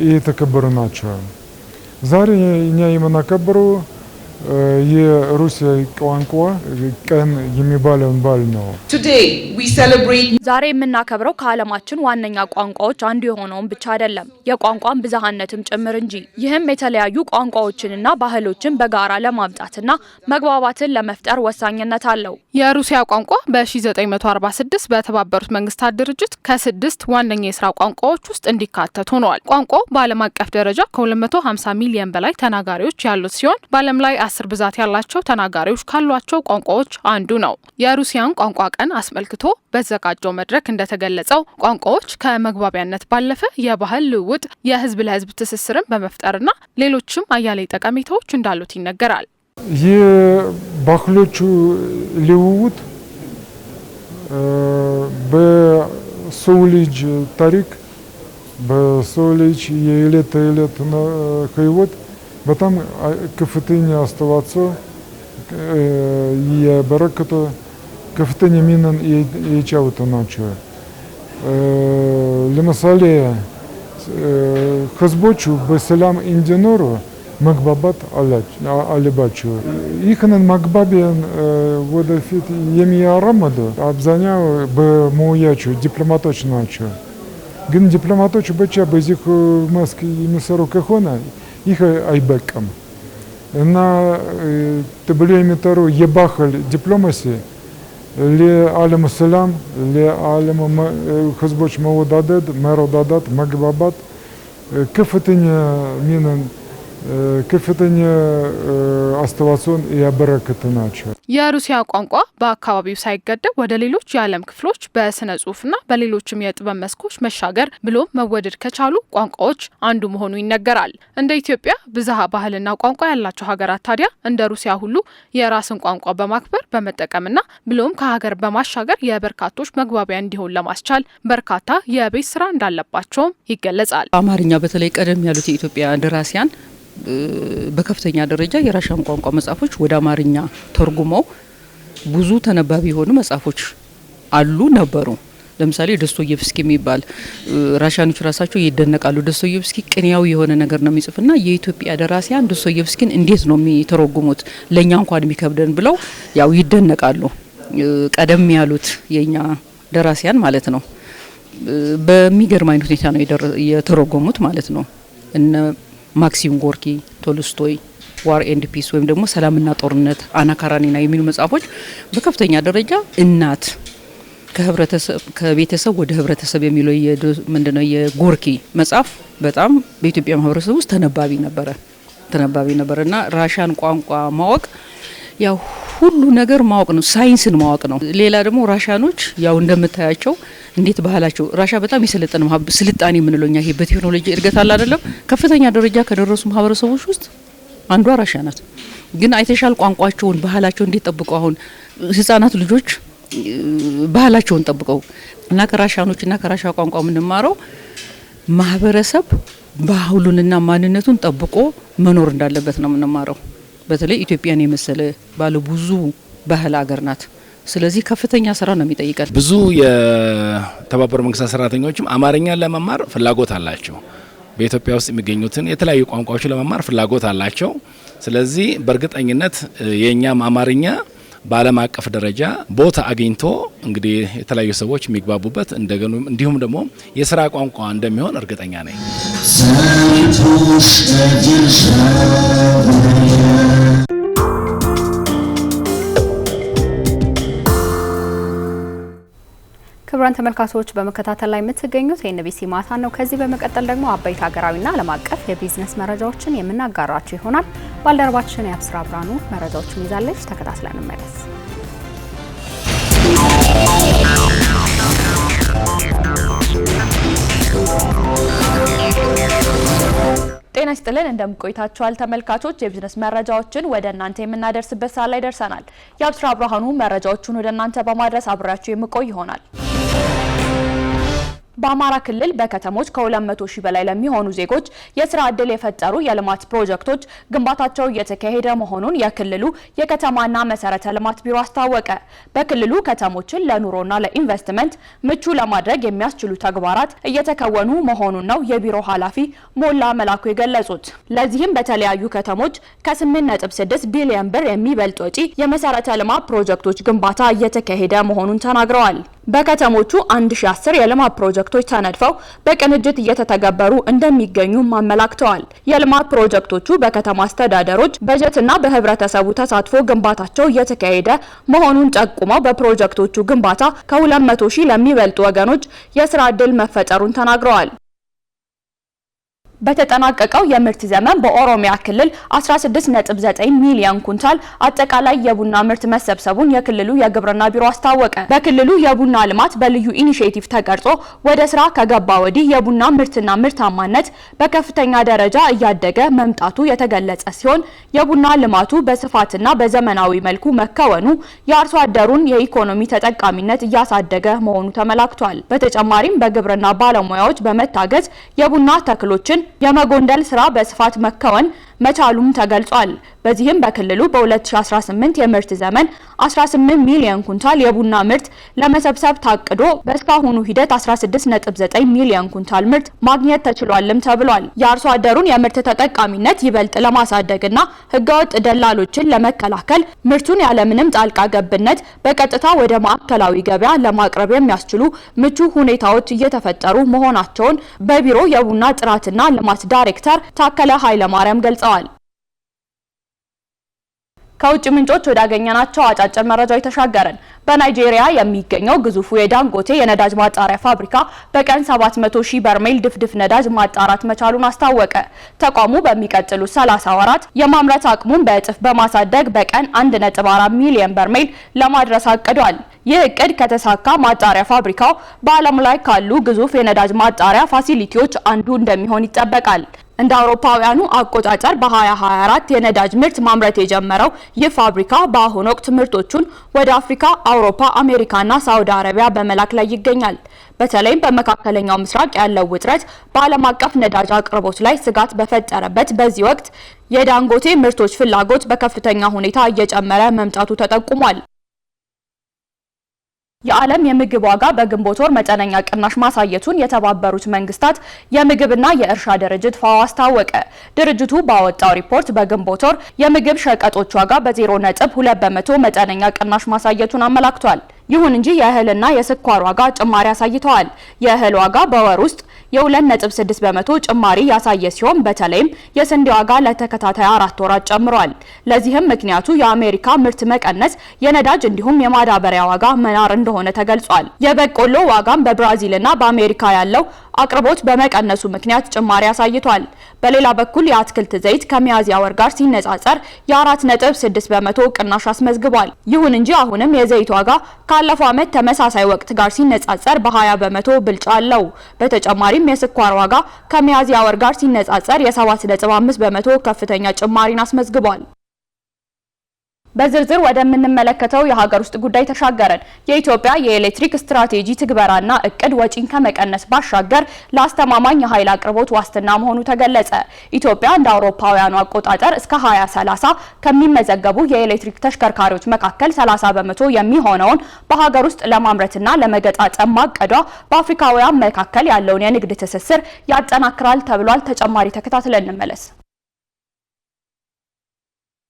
እየተከበሩ ናቸው። ዛሬ እኛ የምናከብረው የሩሲያ ቋንቋ ቀን የሚባለውን በዓል ነው። ዛሬ የምናከብረው ከዓለማችን ዋነኛ ቋንቋዎች አንዱ የሆነውን ብቻ አይደለም የቋንቋን ብዝሃነትም ጭምር እንጂ። ይህም የተለያዩ ቋንቋዎችንና ባህሎችን በጋራ ለማምጣትና መግባባትን ለመፍጠር ወሳኝነት አለው። የሩሲያ ቋንቋ በ1946 በተባበሩት መንግስታት ድርጅት ከ6 ዋነኛ የስራ ቋንቋዎች ውስጥ እንዲካተት ሆኗል። ቋንቋው በዓለም አቀፍ ደረጃ ከ250 ሚሊዮን በላይ ተናጋሪዎች ያሉት ሲሆን በዓለም ላይ 10 ብዛት ያላቸው ተናጋሪዎች ካሏቸው ቋንቋዎች አንዱ ነው። የሩሲያን ቋንቋ ቀን አስመልክቶ በተዘጋጀው መድረክ እንደተገለጸው ቋንቋዎች ከመግባቢያነት ባለፈ የባህል ልውውጥ፣ የህዝብ ለህዝብ ትስስርን በመፍጠርና ሌሎችም አያሌ ጠቀሜታዎች እንዳሉት ይነገራል። የባህሎቹ ልውውጥ በሰው ልጅ ታሪክ በሰው ልጅ የዕለት ተዕለት ህይወት በጣም ከፍተኛ አስተዋጽኦ የበረከቱ ከፍተኛ ሚናን የጫወቱ ናቸው። ለምሳሌ ህዝቦቹ በሰላም እንዲኖሩ መግባባት አለባቸው። ይህንን መግባቢያን ወደፊት የሚያራምዱ አብዛኛው በሙያቸው ዲፕሎማቶች ናቸው። ግን ዲፕሎማቶች ብቻ በዚህ መስክ የሚሰሩ ከሆነ ይህ አይበቃም እና ተብሎ የሚጠራው የባህል ዲፕሎማሲ ለዓለም ሰላም፣ ለዓለም ህዝቦች መወዳደድ፣ መረዳዳት፣ መግባባት ከፍተኛ ሚናን ከፍተኛ አስተዋጽኦን ያበረከቱ ናቸው። የሩሲያ ቋንቋ በአካባቢው ሳይገደብ ወደ ሌሎች የዓለም ክፍሎች በስነ ጽሁፍና በሌሎችም የጥበብ መስኮች መሻገር ብሎም መወደድ ከቻሉ ቋንቋዎች አንዱ መሆኑ ይነገራል። እንደ ኢትዮጵያ ብዝሃ ባህልና ቋንቋ ያላቸው ሀገራት ታዲያ እንደ ሩሲያ ሁሉ የራስን ቋንቋ በማክበር በመጠቀምና ብሎም ከሀገር በማሻገር የበርካቶች መግባቢያ እንዲሆን ለማስቻል በርካታ የቤት ስራ እንዳለባቸውም ይገለጻል። አማርኛ በተለይ ቀደም ያሉት የኢትዮጵያ ደራሲያን በከፍተኛ ደረጃ የራሻን ቋንቋ መጽሐፎች ወደ አማርኛ ተርጉመው ብዙ ተነባቢ የሆኑ መጽሐፎች አሉ ነበሩ። ለምሳሌ ዶስቶየቭስኪ የሚባል ራሻኖች ራሳቸው ይደነቃሉ። ዶስቶየቭስኪ ቅኔያዊ የሆነ ነገር ነው የሚጽፍና የኢትዮጵያ ደራሲያን ዶስቶየቭስኪን እንዴት ነው የሚተረጉሙት ለኛ እንኳን የሚከብደን ብለው ያው ይደነቃሉ። ቀደም ያሉት የኛ ደራሲያን ማለት ነው በሚገርም አይነት ሁኔታ ነው የተረጎሙት ማለት ነው። እነ ማክሲም ጎርኪ፣ ቶልስቶይ፣ ዋር ኤንድ ፒስ ወይም ደግሞ ሰላምና ጦርነት፣ አና ካራኒና የሚሉ መጽሐፎች በከፍተኛ ደረጃ እናት ከቤተሰብ ወደ ህብረተሰብ የሚለው ምንድነው የጎርኪ መጽሐፍ በጣም በኢትዮጵያ ማህበረሰብ ውስጥ ተነባቢ ነበርና ራሻን ቋንቋ ማወቅ ያው ሁሉ ነገር ማወቅ ነው፣ ሳይንስን ማወቅ ነው። ሌላ ደግሞ ራሻኖች ያው እንደምታያቸው እንዴት ባህላቸው ራሻ በጣም የሰለጠነ ስልጣኔ የምንለውኛ ይሄ በቴክኖሎጂ እድገት አለ አይደለም ከፍተኛ ደረጃ ከደረሱ ማህበረሰቦች ውስጥ አንዷ ራሻ ናት። ግን አይተሻል ቋንቋቸውን ባህላቸውን እንዴት ጠብቀው አሁን ህፃናት ልጆች ባህላቸውን ጠብቀው እና ከራሻኖችና ከራሻ ቋንቋ የምንማረው ማህበረሰብ ባህሉንና ማንነቱን ጠብቆ መኖር እንዳለበት ነው የምንማረው። በተለይ ኢትዮጵያን የመሰለ ባለ ብዙ ባህል ሀገር ናት። ስለዚህ ከፍተኛ ስራ ነው የሚጠይቀን። ብዙ የተባበሩት መንግስታት ሰራተኞችም አማርኛን ለመማር ፍላጎት አላቸው። በኢትዮጵያ ውስጥ የሚገኙትን የተለያዩ ቋንቋዎች ለመማር ፍላጎት አላቸው። ስለዚህ በእርግጠኝነት የኛም አማርኛ በዓለም አቀፍ ደረጃ ቦታ አግኝቶ እንግዲህ የተለያዩ ሰዎች የሚግባቡበት እንዲሁም ደግሞ የስራ ቋንቋ እንደሚሆን እርግጠኛ ነኝ። ክቡራን ተመልካቾች በመከታተል ላይ የምትገኙት የኤንቢሲ ማታ ነው። ከዚህ በመቀጠል ደግሞ አበይት ሀገራዊና ዓለም አቀፍ የቢዝነስ መረጃዎችን የምናጋራችሁ ይሆናል። ባልደረባችን የአብስራ ብርሃኑ መረጃዎችን ይዛለች። ተከታትለን እንመለስ። ጤና ይስጥልን እንደምቆይታችኋል ተመልካቾች። የቢዝነስ መረጃዎችን ወደ እናንተ የምናደርስበት ሰዓት ላይ ደርሰናል። የአብስራ ብርሃኑ መረጃዎቹን ወደ እናንተ በማድረስ አብራችሁ የምቆይ ይሆናል። በአማራ ክልል በከተሞች ከ200 ሺህ በላይ ለሚሆኑ ዜጎች የስራ ዕድል የፈጠሩ የልማት ፕሮጀክቶች ግንባታቸው እየተካሄደ መሆኑን የክልሉ የከተማና መሰረተ ልማት ቢሮ አስታወቀ። በክልሉ ከተሞችን ለኑሮና ለኢንቨስትመንት ምቹ ለማድረግ የሚያስችሉ ተግባራት እየተከወኑ መሆኑን ነው የቢሮ ኃላፊ ሞላ መላኩ የገለጹት። ለዚህም በተለያዩ ከተሞች ከ8.6 ቢሊዮን ብር የሚበልጥ ወጪ የመሰረተ ልማት ፕሮጀክቶች ግንባታ እየተካሄደ መሆኑን ተናግረዋል። በከተሞቹ 1010 የልማት ፕሮጀክቶች ተነድፈው በቅንጅት እየተተገበሩ እንደሚገኙ ማመላክተዋል። የልማት ፕሮጀክቶቹ በከተማ አስተዳደሮች በጀትና በህብረተሰቡ ተሳትፎ ግንባታቸው እየተካሄደ መሆኑን ጠቁመው በፕሮጀክቶቹ ግንባታ ከ200 ሺህ ለሚበልጡ ወገኖች የስራ ዕድል መፈጠሩን ተናግረዋል። በተጠናቀቀው የምርት ዘመን በኦሮሚያ ክልል 16.9 ሚሊዮን ኩንታል አጠቃላይ የቡና ምርት መሰብሰቡን የክልሉ የግብርና ቢሮ አስታወቀ። በክልሉ የቡና ልማት በልዩ ኢኒሼቲቭ ተቀርጾ ወደ ስራ ከገባ ወዲህ የቡና ምርትና ምርታማነት በከፍተኛ ደረጃ እያደገ መምጣቱ የተገለጸ ሲሆን የቡና ልማቱ በስፋትና በዘመናዊ መልኩ መከወኑ የአርሶ አደሩን የኢኮኖሚ ተጠቃሚነት እያሳደገ መሆኑ ተመላክቷል። በተጨማሪም በግብርና ባለሙያዎች በመታገዝ የቡና ተክሎችን የመጎንደል ስራ በስፋት መከወን መቻሉም ተገልጿል። በዚህም በክልሉ በ2018 የምርት ዘመን 18 ሚሊዮን ኩንታል የቡና ምርት ለመሰብሰብ ታቅዶ በእስካሁኑ ሂደት 16.9 ሚሊዮን ኩንታል ምርት ማግኘት ተችሏልም ተብሏል። የአርሶ አደሩን የምርት ተጠቃሚነት ይበልጥ ለማሳደግና ህገወጥ ደላሎችን ለመከላከል ምርቱን ያለምንም ጣልቃ ገብነት በቀጥታ ወደ ማዕከላዊ ገበያ ለማቅረብ የሚያስችሉ ምቹ ሁኔታዎች እየተፈጠሩ መሆናቸውን በቢሮ የቡና ጥራትና ልማት ዳይሬክተር ታከለ ኃይለማርያም ገልጸዋል። ከውጭ ምንጮች ወዳገኘናቸው አጫጭር መረጃዎች ተሻገረን። በናይጄሪያ የሚገኘው ግዙፉ የዳንጎቴ የነዳጅ ማጣሪያ ፋብሪካ በቀን 700 ሺህ በርሜል ድፍድፍ ነዳጅ ማጣራት መቻሉን አስታወቀ። ተቋሙ በሚቀጥሉ 30 ወራት የማምረት አቅሙን በእጥፍ በማሳደግ በቀን 1.4 ሚሊዮን በርሜል ለማድረስ አቅዷል። ይህ እቅድ ከተሳካ ማጣሪያ ፋብሪካው በዓለም ላይ ካሉ ግዙፍ የነዳጅ ማጣሪያ ፋሲሊቲዎች አንዱ እንደሚሆን ይጠበቃል። እንደ አውሮፓውያኑ አቆጣጠር በ2024 የነዳጅ ምርት ማምረት የጀመረው ይህ ፋብሪካ በአሁኑ ወቅት ምርቶቹን ወደ አፍሪካ፣ አውሮፓ፣ አሜሪካና ሳውዲ አረቢያ በመላክ ላይ ይገኛል። በተለይም በመካከለኛው ምስራቅ ያለው ውጥረት በዓለም አቀፍ ነዳጅ አቅርቦት ላይ ስጋት በፈጠረበት በዚህ ወቅት የዳንጎቴ ምርቶች ፍላጎት በከፍተኛ ሁኔታ እየጨመረ መምጣቱ ተጠቁሟል። የዓለም የምግብ ዋጋ በግንቦት ወር መጠነኛ ቅናሽ ማሳየቱን የተባበሩት መንግስታት የምግብና የእርሻ ድርጅት ፋኦ አስታወቀ። ድርጅቱ ባወጣው ሪፖርት በግንቦት ወር የምግብ ሸቀጦች ዋጋ በ0.2 በመቶ መጠነኛ ቅናሽ ማሳየቱን አመላክቷል። ይሁን እንጂ የእህልና የስኳር ዋጋ ጭማሪ አሳይተዋል። የእህል ዋጋ በወር ውስጥ የ2.6 በመቶ ጭማሪ ያሳየ ሲሆን በተለይም የስንዴ ዋጋ ለተከታታይ 4 ወራት ጨምሯል። ለዚህም ምክንያቱ የአሜሪካ ምርት መቀነስ፣ የነዳጅ እንዲሁም የማዳበሪያ ዋጋ መናር እንደሆነ ተገልጿል። የበቆሎ ዋጋም በብራዚልና በአሜሪካ ያለው አቅርቦት በመቀነሱ ምክንያት ጭማሪ አሳይቷል። በሌላ በኩል የአትክልት ዘይት ከሚያዝያ ወር ጋር ሲነጻጸር የ4.6 በመቶ ቅናሽ አስመዝግቧል። ይሁን እንጂ አሁንም የዘይት ዋጋ ካለፈው ዓመት ተመሳሳይ ወቅት ጋር ሲነጻጸር በ20 በመቶ ብልጫ አለው። በተጨማሪም የስኳር ዋጋ ከሚያዝያ ወር ጋር ሲነጻጸር የ7.5 በመቶ ከፍተኛ ጭማሪን አስመዝግቧል። በዝርዝር ወደምንመለከተው የሀገር ውስጥ ጉዳይ ተሻገረን። የኢትዮጵያ የኤሌክትሪክ ስትራቴጂ ትግበራና እቅድ ወጪን ከመቀነስ ባሻገር ለአስተማማኝ የኃይል አቅርቦት ዋስትና መሆኑ ተገለጸ። ኢትዮጵያ እንደ አውሮፓውያኑ አቆጣጠር እስከ 2030 ከሚመዘገቡ የኤሌክትሪክ ተሽከርካሪዎች መካከል 30 በመቶ የሚሆነውን በሀገር ውስጥ ለማምረትና ለመገጣጠም ማቀዷ በአፍሪካውያን መካከል ያለውን የንግድ ትስስር ያጠናክራል ተብሏል። ተጨማሪ ተከታትለን እንመለስ።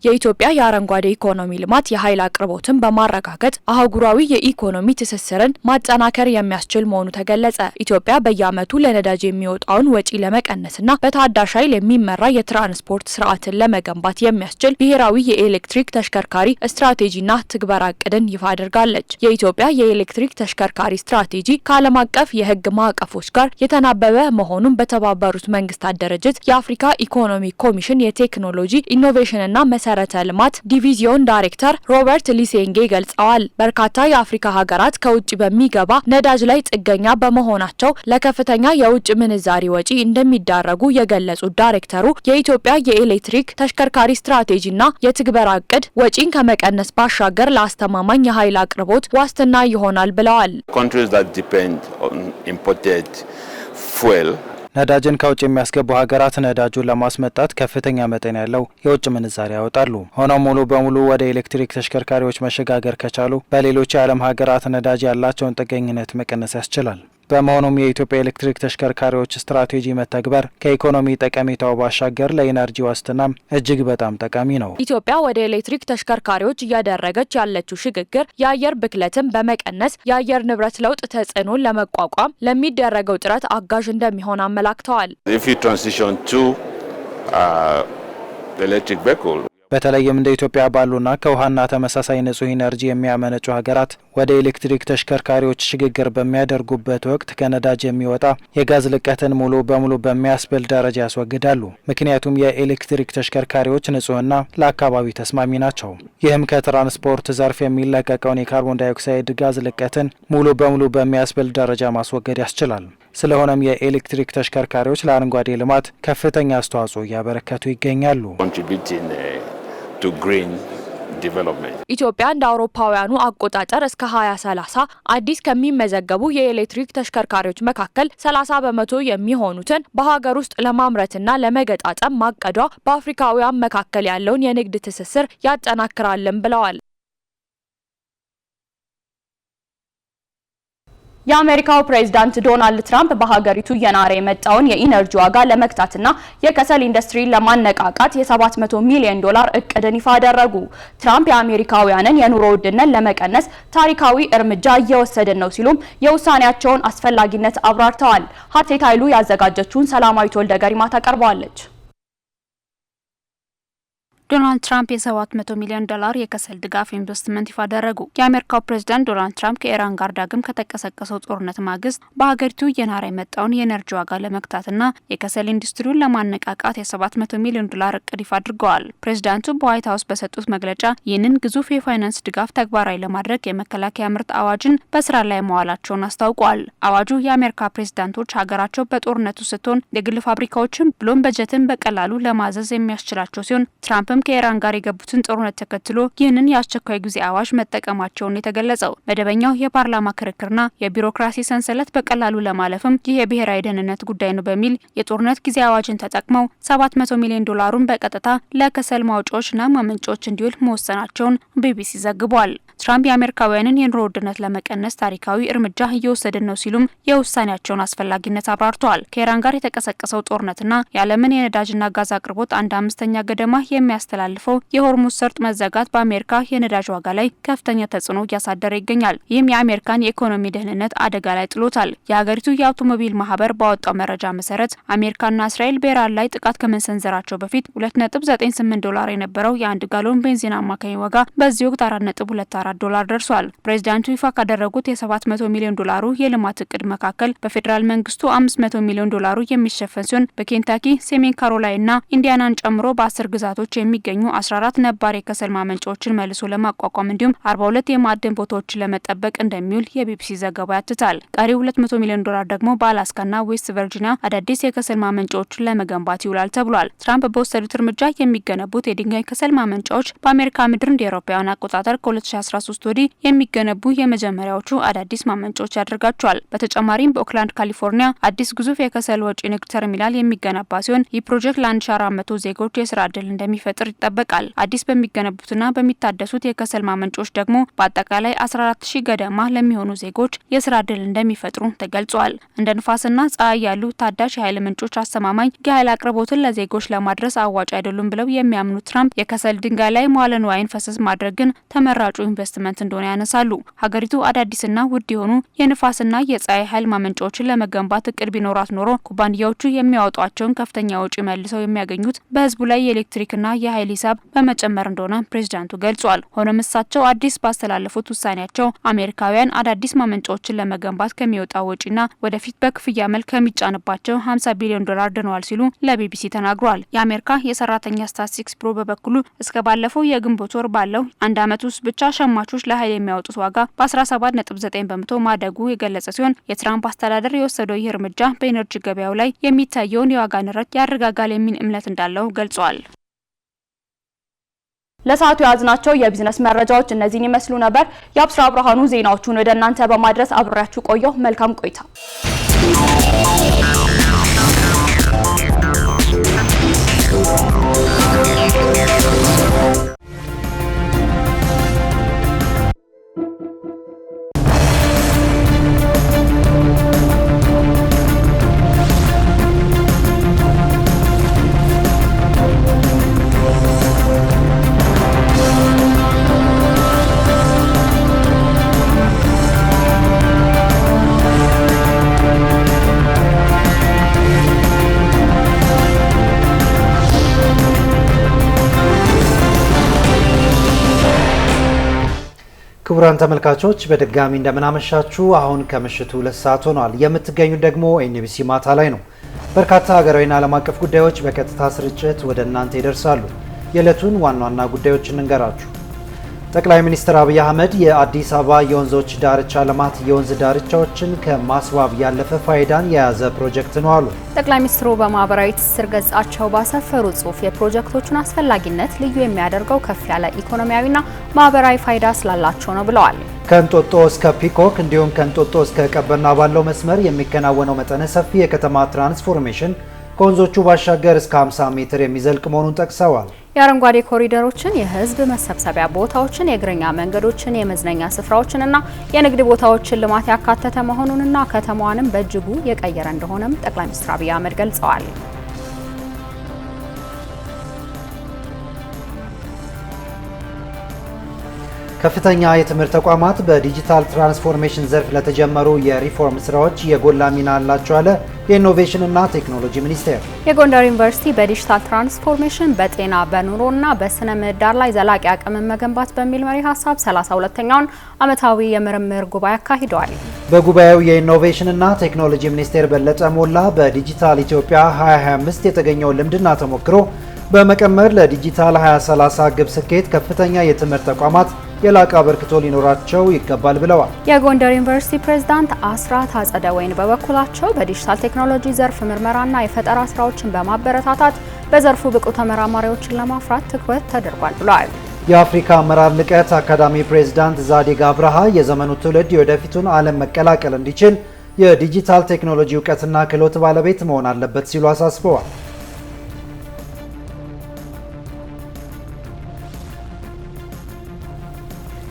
የኢትዮጵያ የአረንጓዴ ኢኮኖሚ ልማት የኃይል አቅርቦትን በማረጋገጥ አህጉራዊ የኢኮኖሚ ትስስርን ማጠናከር የሚያስችል መሆኑ ተገለጸ። ኢትዮጵያ በየዓመቱ ለነዳጅ የሚወጣውን ወጪ ለመቀነስና በታዳሽ ኃይል የሚመራ የትራንስፖርት ስርዓትን ለመገንባት የሚያስችል ብሔራዊ የኤሌክትሪክ ተሽከርካሪ ስትራቴጂና ትግበራ እቅድን ይፋ አድርጋለች። የኢትዮጵያ የኤሌክትሪክ ተሽከርካሪ ስትራቴጂ ከዓለም አቀፍ የሕግ ማዕቀፎች ጋር የተናበበ መሆኑን በተባበሩት መንግስታት ድርጅት የአፍሪካ ኢኮኖሚ ኮሚሽን የቴክኖሎጂ ኢኖቬሽንና መሰረተ ልማት ዲቪዚዮን ዳይሬክተር ሮበርት ሊሴንጌ ገልጸዋል። በርካታ የአፍሪካ ሀገራት ከውጭ በሚገባ ነዳጅ ላይ ጥገኛ በመሆናቸው ለከፍተኛ የውጭ ምንዛሪ ወጪ እንደሚዳረጉ የገለጹት ዳይሬክተሩ የኢትዮጵያ የኤሌክትሪክ ተሽከርካሪ ስትራቴጂና የትግበራ እቅድ ወጪን ከመቀነስ ባሻገር ለአስተማማኝ የኃይል አቅርቦት ዋስትና ይሆናል ብለዋል። ነዳጅን ከውጭ የሚያስገቡ ሀገራት ነዳጁን ለማስመጣት ከፍተኛ መጠን ያለው የውጭ ምንዛሪ ያወጣሉ። ሆኖም ሙሉ በሙሉ ወደ ኤሌክትሪክ ተሽከርካሪዎች መሸጋገር ከቻሉ በሌሎች የዓለም ሀገራት ነዳጅ ያላቸውን ጥገኝነት መቀነስ ያስችላል። በመሆኑም የኢትዮጵያ ኤሌክትሪክ ተሽከርካሪዎች ስትራቴጂ መተግበር ከኢኮኖሚ ጠቀሜታው ባሻገር ለኢነርጂ ዋስትናም እጅግ በጣም ጠቃሚ ነው። ኢትዮጵያ ወደ ኤሌክትሪክ ተሽከርካሪዎች እያደረገች ያለችው ሽግግር የአየር ብክለትን በመቀነስ የአየር ንብረት ለውጥ ተጽዕኖን ለመቋቋም ለሚደረገው ጥረት አጋዥ እንደሚሆን አመላክተዋል። በተለይም እንደ ኢትዮጵያ ባሉና ከውሃና ተመሳሳይ ንጹህ ኢነርጂ የሚያመነጩ ሀገራት ወደ ኤሌክትሪክ ተሽከርካሪዎች ሽግግር በሚያደርጉበት ወቅት ከነዳጅ የሚወጣ የጋዝ ልቀትን ሙሉ በሙሉ በሚያስብል ደረጃ ያስወግዳሉ። ምክንያቱም የኤሌክትሪክ ተሽከርካሪዎች ንጹህና ለአካባቢ ተስማሚ ናቸው። ይህም ከትራንስፖርት ዘርፍ የሚለቀቀውን የካርቦን ዳይኦክሳይድ ጋዝ ልቀትን ሙሉ በሙሉ በሚያስብል ደረጃ ማስወገድ ያስችላል። ስለሆነም የኤሌክትሪክ ተሽከርካሪዎች ለአረንጓዴ ልማት ከፍተኛ አስተዋጽኦ እያበረከቱ ይገኛሉ። ኢትዮጵያ እንደ አውሮፓውያኑ አቆጣጠር እስከ 2030 አዲስ ከሚመዘገቡ የኤሌክትሪክ ተሽከርካሪዎች መካከል 30 በመቶ የሚሆኑትን በሀገር ውስጥ ለማምረትና ለመገጣጠም ማቀዷ በአፍሪካውያን መካከል ያለውን የንግድ ትስስር ያጠናክራልን ብለዋል። የአሜሪካው ፕሬዝዳንት ዶናልድ ትራምፕ በሀገሪቱ እየናረ የመጣውን የኢነርጂ ዋጋ ለመግታትና የከሰል ኢንዱስትሪን ለማነቃቃት የ$700 ሚሊዮን እቅድን ይፋ አደረጉ። ትራምፕ የአሜሪካውያንን የኑሮ ውድነት ለመቀነስ ታሪካዊ እርምጃ እየወሰድን ነው ሲሉም የውሳኔያቸውን አስፈላጊነት አብራርተዋል። ሀቴት ኃይሉ ያዘጋጀችውን ሰላማዊት ወልደ ገሪማ ታቀርበዋለች። ዶናልድ ትራምፕ የ$700 ሚሊዮን የከሰል ድጋፍ ኢንቨስትመንት ይፋ አደረጉ። የአሜሪካው ፕሬዝዳንት ዶናልድ ትራምፕ ከኢራን ጋር ዳግም ከተቀሰቀሰው ጦርነት ማግስት በሀገሪቱ እየናረ የመጣውን የኤነርጂ ዋጋ ለመግታትና የከሰል ኢንዱስትሪውን ለማነቃቃት የ$700 ሚሊዮን እቅድ ይፋ አድርገዋል። ፕሬዝዳንቱ በዋይት ሀውስ በሰጡት መግለጫ ይህንን ግዙፍ የፋይናንስ ድጋፍ ተግባራዊ ለማድረግ የመከላከያ ምርት አዋጅን በስራ ላይ መዋላቸውን አስታውቀዋል። አዋጁ የአሜሪካ ፕሬዝዳንቶች ሀገራቸው በጦርነቱ ስትሆን የግል ፋብሪካዎችን ብሎም በጀትን በቀላሉ ለማዘዝ የሚያስችላቸው ሲሆን ትራምፕም ከኢራን ጋር የገቡትን ጦርነት ተከትሎ ይህንን የአስቸኳይ ጊዜ አዋጅ መጠቀማቸውን የተገለጸው በመደበኛው የፓርላማ ክርክርና የቢሮክራሲ ሰንሰለት በቀላሉ ለማለፍም ይህ የብሔራዊ ደህንነት ጉዳይ ነው በሚል የጦርነት ጊዜ አዋጅን ተጠቅመው $700 ሚሊዮን በቀጥታ ለከሰል ማውጫዎችና ማመንጫዎች እንዲውል መወሰናቸውን ቢቢሲ ዘግቧል። ትራምፕ የአሜሪካውያንን የኑሮ ውድነት ለመቀነስ ታሪካዊ እርምጃ እየወሰድን ነው ሲሉም የውሳኔያቸውን አስፈላጊነት አብራርተዋል። ከኢራን ጋር የተቀሰቀሰው ጦርነትና የዓለምን የነዳጅና ጋዝ አቅርቦት 1/5 ገደማ የሚያስተላልፈው የሆርሙዝ ሰርጥ መዘጋት በአሜሪካ የነዳጅ ዋጋ ላይ ከፍተኛ ተጽዕኖ እያሳደረ ይገኛል። ይህም የአሜሪካን የኢኮኖሚ ደህንነት አደጋ ላይ ጥሎታል። የሀገሪቱ የአውቶሞቢል ማህበር ባወጣው መረጃ መሰረት አሜሪካና እስራኤል በኢራን ላይ ጥቃት ከመሰንዘራቸው በፊት $2.98 የነበረው የ1 ጋሎን ቤንዚን አማካኝ ዋጋ በዚህ ወቅት $4.24 ደርሷል። ፕሬዝዳንቱ ይፋ ካደረጉት የ$700 ሚሊዮን የልማት እቅድ መካከል በፌዴራል መንግስቱ $500 ሚሊዮን የሚሸፈን ሲሆን በኬንታኪ፣ ሰሜን ካሮላይና ኢንዲያናን ጨምሮ በ10 ግዛቶች የሚገኙ 14 ነባር የከሰል ማመንጫዎችን መልሶ ለማቋቋም እንዲሁም 42 የማዕድን ቦታዎችን ለመጠበቅ እንደሚውል የቢቢሲ ዘገባ ያትታል። ቀሪው $200 ሚሊዮን ደግሞ በአላስካና ዌስት ቨርጂኒያ አዳዲስ የከሰል ማመንጫዎችን ለመገንባት ይውላል ተብሏል። ትራምፕ በወሰዱት እርምጃ የሚገነቡት የድንጋይ ከሰል ማመንጫዎች በአሜሪካ ምድር እንደ አውሮፓውያን አቆጣጠር ከ2013 ወዲህ የሚገነቡ የመጀመሪያዎቹ አዳዲስ ማመንጫዎች ያደርጋቸዋል። በተጨማሪም በኦክላንድ ካሊፎርኒያ አዲስ ግዙፍ የከሰል ወጪ ንግድ ተርሚናል የሚገነባ ሲሆን ይህ ፕሮጀክት ለ1400 ዜጎች የስራ ዕድል እንደሚፈጥር ይጠበቃል። አዲስ በሚገነቡትና በሚታደሱት የከሰል ማመንጫዎች ደግሞ በአጠቃላይ 14000 ገደማ ለሚሆኑ ዜጎች የስራ ዕድል እንደሚፈጥሩ ተገልጿል። እንደ ንፋስና ፀሐይ ያሉ ታዳሽ የኃይል ምንጮች አስተማማኝ የኃይል አቅርቦትን ለዜጎች ለማድረስ አዋጭ አይደሉም ብለው የሚያምኑት ትራምፕ የከሰል ድንጋይ ላይ መዋለ ንዋይን ፈሰስ ማድረግን ተመራጩ ኢንቨስትመንት እንደሆነ ያነሳሉ። ሀገሪቱ አዳዲስና ውድ የሆኑ የንፋስና የፀሐይ ኃይል ማመንጫዎችን ለመገንባት እቅድ ቢኖራት ኖሮ ኩባንያዎቹ የሚያወጧቸውን ከፍተኛ ወጪ መልሰው የሚያገኙት በህዝቡ ላይ የኤሌክትሪክና የኃይል ሂሳብ በመጨመር እንደሆነ ፕሬዝዳንቱ ገልጿል። ሆኖም እሳቸው አዲስ ባስተላለፉት ውሳኔያቸው አሜሪካውያን አዳዲስ ማመንጫዎችን ለመገንባት ከሚወጣው ወጪና ወደፊት በክፍያ መልክ ከሚጫንባቸው 50 ቢሊዮን ዶላር ድነዋል ሲሉ ለቢቢሲ ተናግሯል። የአሜሪካ የሰራተኛ ስታቲስቲክስ ቢሮ በበኩሉ እስከ ባለፈው የግንቦት ወር ባለው አንድ ዓመት ውስጥ ብቻ ሸማቾች ለኃይል የሚያወጡት ዋጋ በ17.9 በመቶ ማደጉ የገለጸ ሲሆን የትራምፕ አስተዳደር የወሰደው ይህ እርምጃ በኤነርጂ ገበያው ላይ የሚታየውን የዋጋ ንረት ያረጋጋል የሚል እምነት እንዳለው ገልጿል። ለሰዓቱ የያዝናቸው የቢዝነስ መረጃዎች እነዚህን ይመስሉ ነበር። የአብስራ ብርሃኑ ዜናዎቹን ወደ እናንተ በማድረስ አብሬያችሁ ቆየሁ። መልካም ቆይታ። ክቡራን ተመልካቾች በድጋሚ እንደምናመሻችሁ። አሁን ከምሽቱ 2 ሰዓት ሆኗል። የምትገኙ ደግሞ ኤንቢሲ ማታ ላይ ነው። በርካታ ሀገራዊና ዓለም አቀፍ ጉዳዮች በቀጥታ ስርጭት ወደ እናንተ ይደርሳሉ። የዕለቱን ዋና ዋና ጉዳዮች እንንገራችሁ። ጠቅላይ ሚኒስትር አብይ አህመድ የአዲስ አበባ የወንዞች ዳርቻ ልማት የወንዝ ዳርቻዎችን ከማስዋብ ያለፈ ፋይዳን የያዘ ፕሮጀክት ነው አሉ። ጠቅላይ ሚኒስትሩ በማህበራዊ ትስስር ገጻቸው ባሰፈሩ ጽሑፍ የፕሮጀክቶቹን አስፈላጊነት ልዩ የሚያደርገው ከፍ ያለ ኢኮኖሚያዊና ማህበራዊ ፋይዳ ስላላቸው ነው ብለዋል። ከእንጦጦ እስከ ፒኮክ እንዲሁም ከእንጦጦ እስከ ቀበና ባለው መስመር የሚከናወነው መጠነ ሰፊ የከተማ ትራንስፎርሜሽን ከወንዞቹ ባሻገር እስከ 50 ሜትር የሚዘልቅ መሆኑን ጠቅሰዋል። የአረንጓዴ ኮሪደሮችን፣ የህዝብ መሰብሰቢያ ቦታዎችን፣ የእግረኛ መንገዶችን፣ የመዝናኛ ስፍራዎችንና የንግድ ቦታዎችን ልማት ያካተተ መሆኑንና ከተማዋንም በእጅጉ የቀየረ እንደሆነም ጠቅላይ ሚኒስትር አብይ አህመድ ገልጸዋል። ከፍተኛ የትምህርት ተቋማት በዲጂታል ትራንስፎርሜሽን ዘርፍ ለተጀመሩ የሪፎርም ስራዎች የጎላ ሚና አላቸው አለ የኢኖቬሽንና ቴክኖሎጂ ሚኒስቴር። የጎንደር ዩኒቨርሲቲ በዲጂታል ትራንስፎርሜሽን በጤና በኑሮና በስነ ምህዳር ላይ ዘላቂ አቅምን መገንባት በሚል መሪ ሀሳብ 32ኛውን ዓመታዊ የምርምር ጉባኤ አካሂደዋል። በጉባኤው የኢኖቬሽንና ቴክኖሎጂ ሚኒስቴር በለጠ ሞላ በዲጂታል ኢትዮጵያ 2025 የተገኘው ልምድና ተሞክሮ በመቀመር ለዲጂታል 2030 ግብ ስኬት ከፍተኛ የትምህርት ተቋማት የላቀ አበርክቶ ሊኖራቸው ይገባል ብለዋል። የጎንደር ዩኒቨርሲቲ ፕሬዝዳንት አስራት አጸደ ወይን በበኩላቸው በዲጂታል ቴክኖሎጂ ዘርፍ ምርመራና የፈጠራ ስራዎችን በማበረታታት በዘርፉ ብቁ ተመራማሪዎችን ለማፍራት ትኩረት ተደርጓል ብለዋል። የአፍሪካ አመራር ልቀት አካዳሚ ፕሬዝዳንት ዛዲግ አብርሃ የዘመኑ ትውልድ የወደፊቱን ዓለም መቀላቀል እንዲችል የዲጂታል ቴክኖሎጂ እውቀትና ክህሎት ባለቤት መሆን አለበት ሲሉ አሳስበዋል።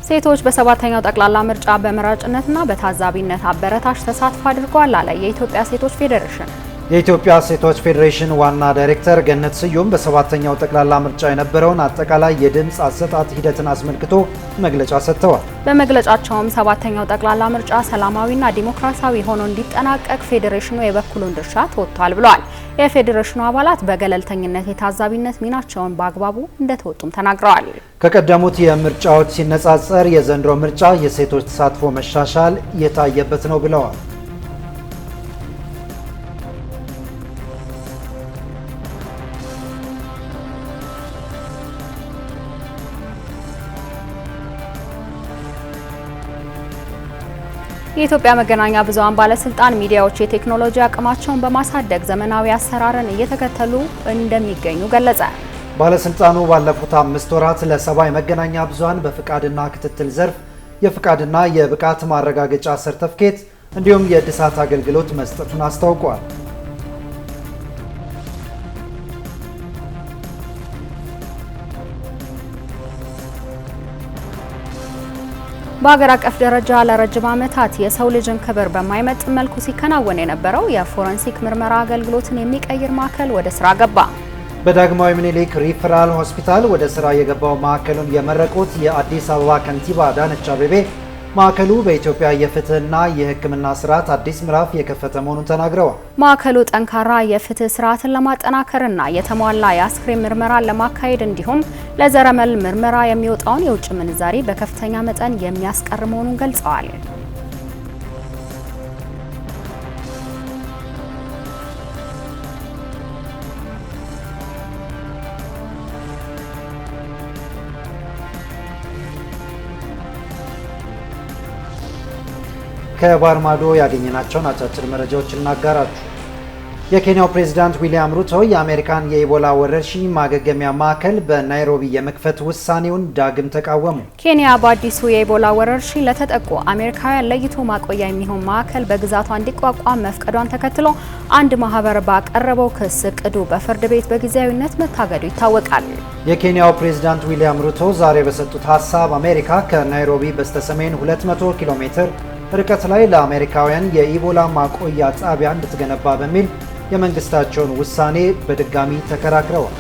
ሴቶች በሰባተኛው ጠቅላላ ምርጫ በመራጭነትና በታዛቢነት አበረታች ተሳትፎ አድርገዋል አለ የኢትዮጵያ ሴቶች ፌዴሬሽን። የኢትዮጵያ ሴቶች ፌዴሬሽን ዋና ዳይሬክተር ገነት ስዩም በሰባተኛው ጠቅላላ ምርጫ የነበረውን አጠቃላይ የድምፅ አሰጣጥ ሂደትን አስመልክቶ መግለጫ ሰጥተዋል። በመግለጫቸውም ሰባተኛው ጠቅላላ ምርጫ ሰላማዊና ዲሞክራሲያዊ ሆኖ እንዲጠናቀቅ ፌዴሬሽኑ የበኩሉን ድርሻ ተወጥቷል ብለዋል። የፌዴሬሽኑ አባላት በገለልተኝነት የታዛቢነት ሚናቸውን በአግባቡ እንደተወጡም ተናግረዋል። ከቀደሙት የምርጫዎች ሲነጻጸር የዘንድሮ ምርጫ የሴቶች ተሳትፎ መሻሻል የታየበት ነው ብለዋል። የኢትዮጵያ መገናኛ ብዙሃን ባለስልጣን ሚዲያዎች የቴክኖሎጂ አቅማቸውን በማሳደግ ዘመናዊ አሰራርን እየተከተሉ እንደሚገኙ ገለጸ። ባለስልጣኑ ባለፉት 5 ወራት ለ70 የመገናኛ ብዙሃን በፍቃድና ክትትል ዘርፍ የፍቃድና የብቃት ማረጋገጫ ሰርተፍኬት እንዲሁም የእድሳት አገልግሎት መስጠቱን አስታውቋል። በሀገር አቀፍ ደረጃ ለረጅም ዓመታት የሰው ልጅን ክብር በማይመጥን መልኩ ሲከናወን የነበረው የፎረንሲክ ምርመራ አገልግሎትን የሚቀይር ማዕከል ወደ ስራ ገባ። በዳግማዊ ምኒልክ ሪፈራል ሆስፒታል ወደ ስራ የገባው ማዕከሉን የመረቁት የአዲስ አበባ ከንቲባ አዳነች አቤቤ ማዕከሉ በኢትዮጵያ የፍትህና የሕክምና ስርዓት አዲስ ምዕራፍ የከፈተ መሆኑን ተናግረዋል። ማዕከሉ ጠንካራ የፍትህ ስርዓትን ለማጠናከርና የተሟላ የአስክሬን ምርመራን ለማካሄድ እንዲሁም ለዘረመል ምርመራ የሚወጣውን የውጭ ምንዛሪ በከፍተኛ መጠን የሚያስቀር መሆኑን ገልጸዋል። ከባህር ማዶ ያገኘናቸውን አጫጭር መረጃዎች እናጋራችሁ። የኬንያው ፕሬዝዳንት ዊሊያም ሩቶ የአሜሪካን የኢቦላ ወረርሽኝ ማገገሚያ ማዕከል በናይሮቢ የመክፈት ውሳኔውን ዳግም ተቃወሙ። ኬንያ በአዲሱ የኢቦላ ወረርሽኝ ለተጠቁ አሜሪካውያን ለይቶ ማቆያ የሚሆን ማዕከል በግዛቷ እንዲቋቋም መፍቀዷን ተከትሎ አንድ ማህበር ባቀረበው ክስ እቅዱ በፍርድ ቤት በጊዜያዊነት መታገዱ ይታወቃል። የኬንያው ፕሬዝዳንት ዊሊያም ሩቶ ዛሬ በሰጡት ሀሳብ አሜሪካ ከናይሮቢ በስተሰሜን 200 ኪሎ ሜትር ርቀት ላይ ለአሜሪካውያን የኢቦላ ማቆያ ጣቢያ እንድትገነባ በሚል የመንግስታቸውን ውሳኔ በድጋሚ ተከራክረዋል።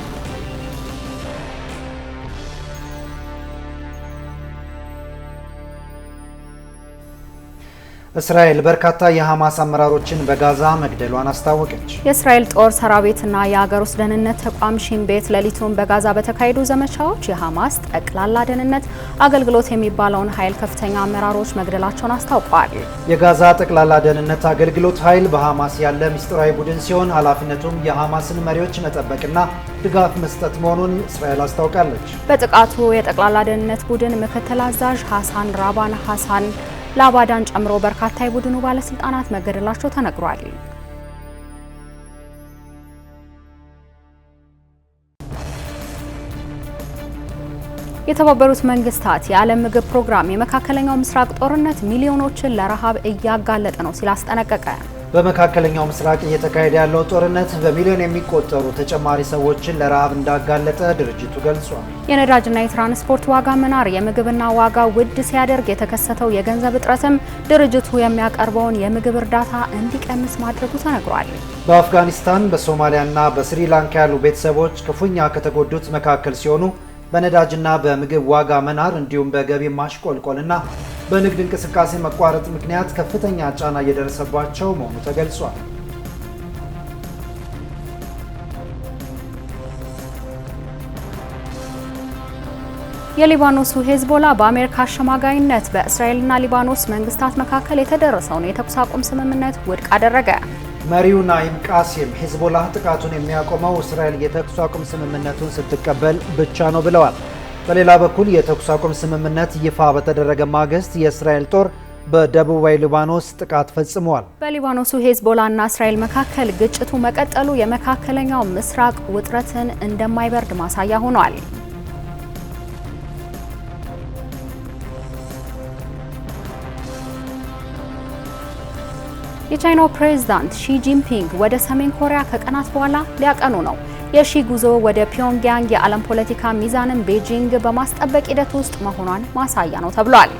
እስራኤል በርካታ የሐማስ አመራሮችን በጋዛ መግደሏን አስታወቀች። የእስራኤል ጦር ሰራዊትና የሀገር ውስጥ ደህንነት ተቋም ሺን ቤት ሌሊቱን በጋዛ በተካሄዱ ዘመቻዎች የሐማስ ጠቅላላ ደህንነት አገልግሎት የሚባለውን ኃይል ከፍተኛ አመራሮች መግደላቸውን አስታውቀዋል። የጋዛ ጠቅላላ ደህንነት አገልግሎት ኃይል በሐማስ ያለ ምስጢራዊ ቡድን ሲሆን ኃላፊነቱም የሐማስን መሪዎች መጠበቅና ድጋፍ መስጠት መሆኑን እስራኤል አስታውቃለች። በጥቃቱ የጠቅላላ ደህንነት ቡድን ምክትል አዛዥ ሐሳን ራባን ሐሳን ላባዳን ጨምሮ በርካታ የቡድኑ ባለስልጣናት መገደላቸው ተነግሯል። የተባበሩት መንግስታት የዓለም ምግብ ፕሮግራም የመካከለኛው ምስራቅ ጦርነት ሚሊዮኖችን ለረሃብ እያጋለጠ ነው ሲል አስጠነቀቀ። በመካከለኛው ምስራቅ እየተካሄደ ያለው ጦርነት በሚሊዮን የሚቆጠሩ ተጨማሪ ሰዎችን ለረሃብ እንዳጋለጠ ድርጅቱ ገልጿል። የነዳጅና የትራንስፖርት ዋጋ መናር የምግብና ዋጋ ውድ ሲያደርግ የተከሰተው የገንዘብ እጥረትም ድርጅቱ የሚያቀርበውን የምግብ እርዳታ እንዲቀንስ ማድረጉ ተነግሯል። በአፍጋኒስታን በሶማሊያና በስሪላንካ ያሉ ቤተሰቦች ክፉኛ ከተጎዱት መካከል ሲሆኑ በነዳጅና በምግብ ዋጋ መናር እንዲሁም በገቢ ማሽቆልቆልና በንግድ እንቅስቃሴ መቋረጥ ምክንያት ከፍተኛ ጫና እየደረሰባቸው መሆኑ ተገልጿል። የሊባኖሱ ሄዝቦላ በአሜሪካ አሸማጋይነት በእስራኤልና ሊባኖስ መንግስታት መካከል የተደረሰውን የተኩስ አቁም ስምምነት ውድቅ አደረገ። መሪው ናኢም ቃሲም ሄዝቦላ ጥቃቱን የሚያቆመው እስራኤል የተኩስ አቁም ስምምነቱን ስትቀበል ብቻ ነው ብለዋል። በሌላ በኩል የተኩስ አቁም ስምምነት ይፋ በተደረገ ማግስት የእስራኤል ጦር በደቡባዊ ሊባኖስ ጥቃት ፈጽመዋል። በሊባኖሱ ሄዝቦላና እስራኤል መካከል ግጭቱ መቀጠሉ የመካከለኛው ምስራቅ ውጥረትን እንደማይበርድ ማሳያ ሆኗል። የቻይናው ፕሬዝዳንት ሺ ጂንፒንግ ወደ ሰሜን ኮሪያ ከቀናት በኋላ ሊያቀኑ ነው። የሺ ጉዞ ወደ ፒዮንግያንግ የዓለም ፖለቲካ ሚዛንን ቤጂንግ በማስጠበቅ ሂደት ውስጥ መሆኗን ማሳያ ነው ተብሏል።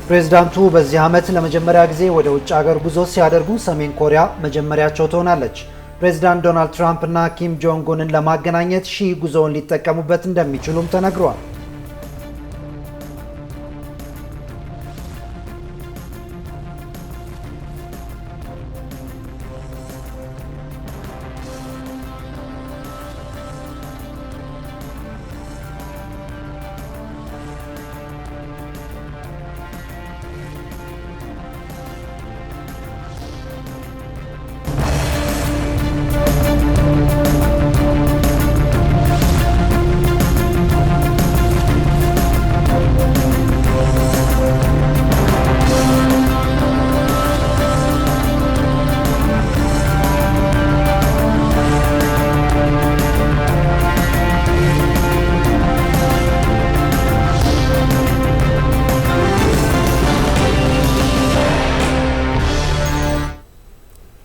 ፕሬዝዳንቱ በዚህ ዓመት ለመጀመሪያ ጊዜ ወደ ውጭ ሀገር ጉዞ ሲያደርጉ ሰሜን ኮሪያ መጀመሪያቸው ትሆናለች። ፕሬዝዳንት ዶናልድ ትራምፕ እና ኪም ጆንግ ኡንን ለማገናኘት ሺ ጉዞውን ሊጠቀሙበት እንደሚችሉም ተነግሯል።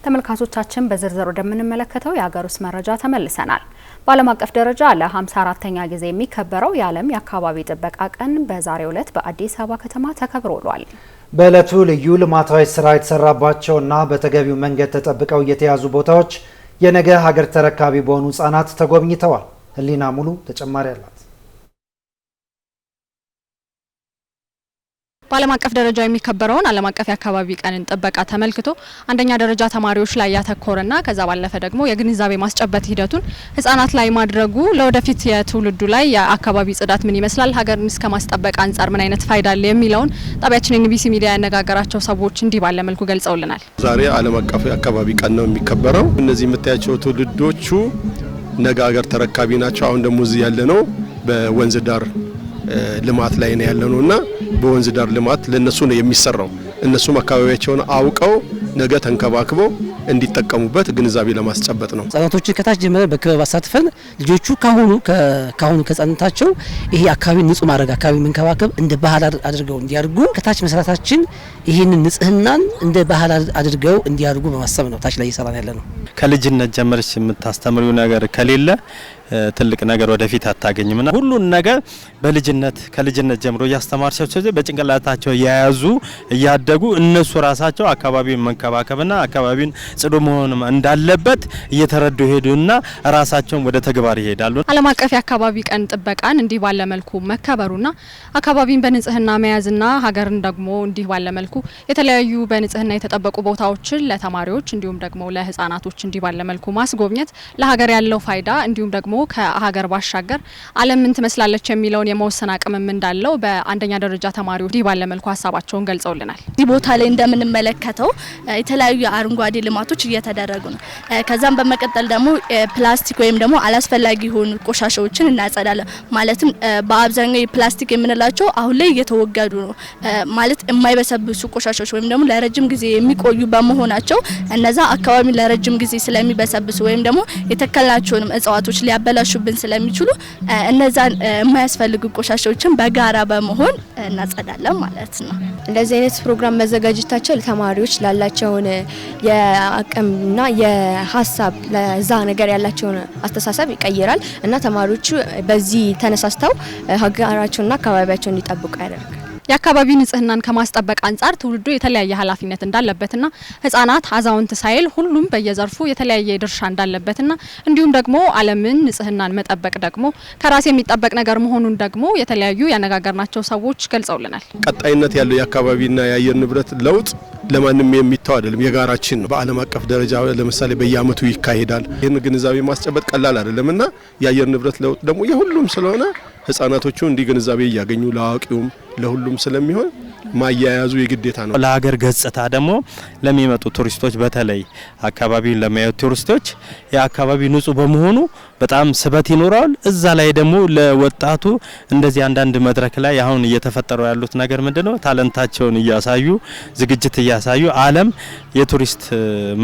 ተመልካቾቻችን በዝርዝር ወደምንመለከተው የሀገር ውስጥ መረጃ ተመልሰናል። በዓለም አቀፍ ደረጃ ለ54ኛ ጊዜ የሚከበረው የዓለም የአካባቢ ጥበቃ ቀን በዛሬው ዕለት በአዲስ አበባ ከተማ ተከብሮ ውሏል። በዕለቱ ልዩ ልማታዊ ስራ የተሰራባቸውና በተገቢው መንገድ ተጠብቀው የተያዙ ቦታዎች የነገ ሀገር ተረካቢ በሆኑ ህጻናት ተጎብኝተዋል። ህሊና ሙሉ ተጨማሪ አላት። በዓለም አቀፍ ደረጃ የሚከበረውን ዓለም አቀፍ የአካባቢ ቀንን ጥበቃ ተመልክቶ አንደኛ ደረጃ ተማሪዎች ላይ ያተኮረና ከዛ ባለፈ ደግሞ የግንዛቤ ማስጨበጥ ሂደቱን ህጻናት ላይ ማድረጉ ለወደፊት የትውልዱ ላይ የአካባቢ ጽዳት ምን ይመስላል፣ ሀገርን እስከ ማስጠበቅ አንጻር ምን አይነት ፋይዳ አለ የሚለውን ጣቢያችን ኤንቢሲ ሚዲያ ያነጋገራቸው ሰዎች እንዲህ ባለ መልኩ ገልጸውልናል። ዛሬ ዓለም አቀፍ የአካባቢ ቀን ነው የሚከበረው። እነዚህ የምታያቸው ትውልዶቹ ነገ ሀገር ተረካቢ ናቸው። አሁን ደግሞ እዚህ ያለነው በወንዝ ዳር ልማት ላይ ነው ያለነውና በወንዝ ዳር ልማት ለነሱ ነው የሚሰራው። እነሱም አካባቢያቸውን አውቀው ነገ ተንከባክበው እንዲጠቀሙበት ግንዛቤ ለማስጨበጥ ነው። ህጻናቶችን ከታች ጀምረን በክበብ አሳትፈን ልጆቹ ካሁኑ ከህጻንነታቸው ይሄ አካባቢ ንጹህ ማድረግ አካባቢ መንከባከብ እንደ ባህል አድርገው እንዲያድጉ ከታች መስራታችን ይህንን ንጽህናን እንደ ባህል አድርገው እንዲያድጉ በማሰብ ነው ታች ላይ እየሰራን ያለ ነው። ከልጅነት ጀምረሽ የምታስተምሪው ነገር ከሌለ ትልቅ ነገር ወደፊት አታገኝምና ሁሉን ነገር ከልጅነት ጀምሮ ያስተማርሻቸው በጭንቅላታቸው የያዙ እያደጉ እነሱ ራሳቸው አካባቢን መንከባከብና አካባቢን ጽዱ መሆን እንዳለበት እየተረዱ ሄዱና ራሳቸውን ወደ ተግባር ይሄዳሉ። ዓለም አቀፍ የአካባቢ ቀን ጥበቃን እንዲህ ባለ መልኩ መከበሩና አካባቢን በንጽህና መያዝና ሀገርን ደግሞ እንዲህ ባለ መልኩ የተለያዩ በንጽህና የተጠበቁ ቦታዎችን ለተማሪዎች እንዲሁም ደግሞ ለህፃናቶች እንዲህ ባለ መልኩ ማስጎብኘት ለሀገር ያለው ፋይዳ እንዲሁም ደግሞ ከሀገር ባሻገር ዓለም ምን ትመስላለች የሚለውን የመወሰን አቅምም እንዳለው በአንደኛ ደረጃ ተማሪዎች እንዲህ ባለ መልኩ ሀሳባቸውን ገልጸውልናል። እዚህ ቦታ ላይ እንደምንመለከተው የተለያዩ አረንጓዴ ልማቶች እየተደረጉ ነው። ከዛም በመቀጠል ደግሞ ፕላስቲክ ወይም ደግሞ አላስፈላጊ የሆኑ ቆሻሻዎችን እናጸዳለን። ማለትም በአብዛኛው የፕላስቲክ የምንላቸው አሁን ላይ እየተወገዱ ነው። ማለት የማይበሰብሱ ቆሻሻዎች ወይም ደግሞ ለረጅም ጊዜ የሚቆዩ በመሆናቸው እነዛ አካባቢ ለረጅም ጊዜ ስለሚበሰብሱ ወይም ደግሞ የተከልናቸውንም እጽዋቶች ሊያበላሹብን ስለሚችሉ እነዛን የማያስፈልጉ ቆሻሻዎችን በጋራ በመሆን እናጸዳለን ማለት ነው። እንደዚህ አይነት ፕሮግራም መዘጋጀታቸው ለተማሪዎች ላላቸውን የአቅምና የሀሳብ ለዛ ነገር ያላቸውን አስተሳሰብ ይቀይራል እና ተማሪዎቹ በዚህ ተነሳስተው ሀገራቸውንና አካባቢያቸውን እንዲጠብቁ ያደርጋል። የአካባቢ ንጽህናን ከማስጠበቅ አንጻር ትውልዱ የተለያየ ኃላፊነት እንዳለበትና ህጻናት፣ አዛውንት ሳይል ሁሉም በየዘርፉ የተለያየ ድርሻ እንዳለበትና እንዲሁም ደግሞ ዓለምን ንጽህናን መጠበቅ ደግሞ ከራስ የሚጠበቅ ነገር መሆኑን ደግሞ የተለያዩ ያነጋገርናቸው ሰዎች ገልጸውልናል። ቀጣይነት ያለው የአካባቢና የአየር ንብረት ለውጥ ለማንም የሚተው አይደለም፣ የጋራችን ነው። በዓለም አቀፍ ደረጃ ለምሳሌ በየአመቱ ይካሄዳል። ይህን ግንዛቤ ማስጨበጥ ቀላል አይደለምና የአየር ንብረት ለውጥ ደግሞ የሁሉም ስለሆነ ህጻናቶቹ እንዲህ ግንዛቤ እያገኙ ለአዋቂውም ለሁሉም ስለሚሆን ማያያዙ የግዴታ ነው። ለሀገር ገጽታ ደግሞ ለሚመጡ ቱሪስቶች በተለይ አካባቢውን ለሚያዩ ቱሪስቶች የአካባቢ ንጹህ በመሆኑ በጣም ስበት ይኖራል። እዛ ላይ ደግሞ ለወጣቱ እንደዚህ አንዳንድ መድረክ ላይ አሁን እየተፈጠሩ ያሉት ነገር ምንድነው? ታለንታቸውን እያሳዩ ዝግጅት እያሳዩ ዓለም የቱሪስት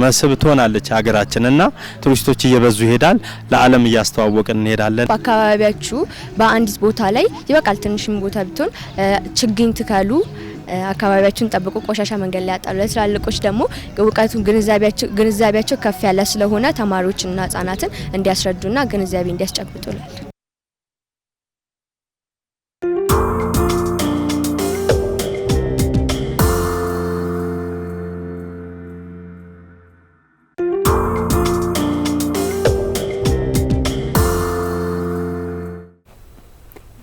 መስህብ ትሆናለች ሀገራችንና ቱሪስቶች እየበዙ ይሄዳል። ለዓለም እያስተዋወቅን እንሄዳለን። በአካባቢያችሁ በአንዲት ቦታ ላይ ይበቃል ትንሽም ቦታ ብትሆን ችግኝ ትከሉ፣ አካባቢያችሁን ጠብቁ፣ ቆሻሻ መንገድ ላይ ያጣሉ። ለትላልቆች ደግሞ እውቀቱን ግንዛቤያቸው ከፍ ያለ ስለሆነ ተማሪዎችና ህጻናትን እንዲያስረዱና ግንዛቤ እንዲያስጨብጡላል።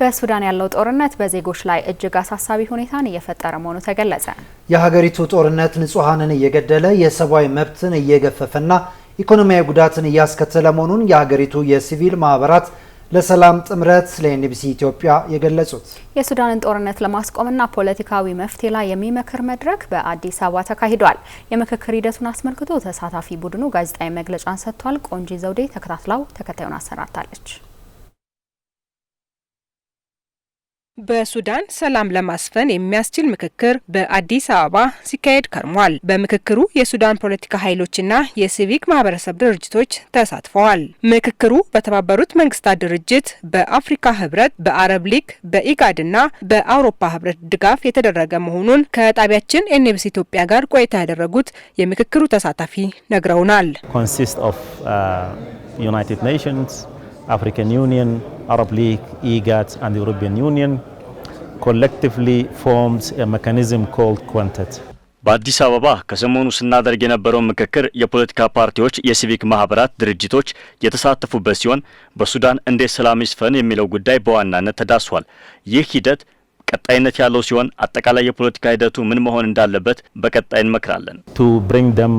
በሱዳን ያለው ጦርነት በዜጎች ላይ እጅግ አሳሳቢ ሁኔታን እየፈጠረ መሆኑ ተገለጸ። የሀገሪቱ ጦርነት ንጹሃንን እየገደለ የሰብአዊ መብትን እየገፈፈና ኢኮኖሚያዊ ጉዳትን እያስከተለ መሆኑን የሀገሪቱ የሲቪል ማህበራት ለሰላም ጥምረት ለኤንቢሲ ኢትዮጵያ የገለጹት። የሱዳንን ጦርነት ለማስቆምና ፖለቲካዊ መፍትሄ ላይ የሚመክር መድረክ በአዲስ አበባ ተካሂዷል። የምክክር ሂደቱን አስመልክቶ ተሳታፊ ቡድኑ ጋዜጣዊ መግለጫን ሰጥቷል። ቆንጂ ዘውዴ ተከታትላው ተከታዩን አሰናድታለች። በሱዳን ሰላም ለማስፈን የሚያስችል ምክክር በአዲስ አበባ ሲካሄድ ከርሟል። በምክክሩ የሱዳን ፖለቲካ ኃይሎችና የሲቪክ ማህበረሰብ ድርጅቶች ተሳትፈዋል። ምክክሩ በተባበሩት መንግስታት ድርጅት፣ በአፍሪካ ህብረት፣ በአረብ ሊግ፣ በኢጋድና በአውሮፓ ህብረት ድጋፍ የተደረገ መሆኑን ከጣቢያችን ኤንቢሲ ኢትዮጵያ ጋር ቆይታ ያደረጉት የምክክሩ ተሳታፊ ነግረውናል። consist of United Nations, African Union, Arab League, IGAD and the European Union collectively formed a mechanism called Quintet. በአዲስ አበባ ከሰሞኑ ስናደርግ የነበረው ምክክር የፖለቲካ ፓርቲዎች፣ የሲቪክ ማህበራት ድርጅቶች የተሳተፉበት ሲሆን በሱዳን እንዴት ሰላም ይስፈን የሚለው ጉዳይ በዋናነት ተዳስሷል። ይህ ሂደት ቀጣይነት ያለው ሲሆን አጠቃላይ የፖለቲካ ሂደቱ ምን መሆን እንዳለበት በቀጣይ እንመክራለን። To bring them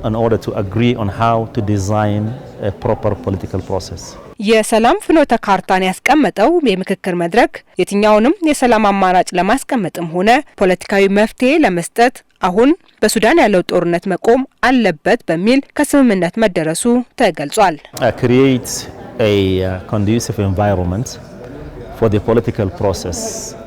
in order to agree on how to design a proper political process. የሰላም ፍኖተ ካርታን ያስቀመጠው የምክክር መድረክ የትኛውንም የሰላም አማራጭ ለማስቀመጥም ሆነ ፖለቲካዊ መፍትሄ ለመስጠት አሁን በሱዳን ያለው ጦርነት መቆም አለበት በሚል ከስምምነት መደረሱ ተገልጿል። Create a conducive environment for the political process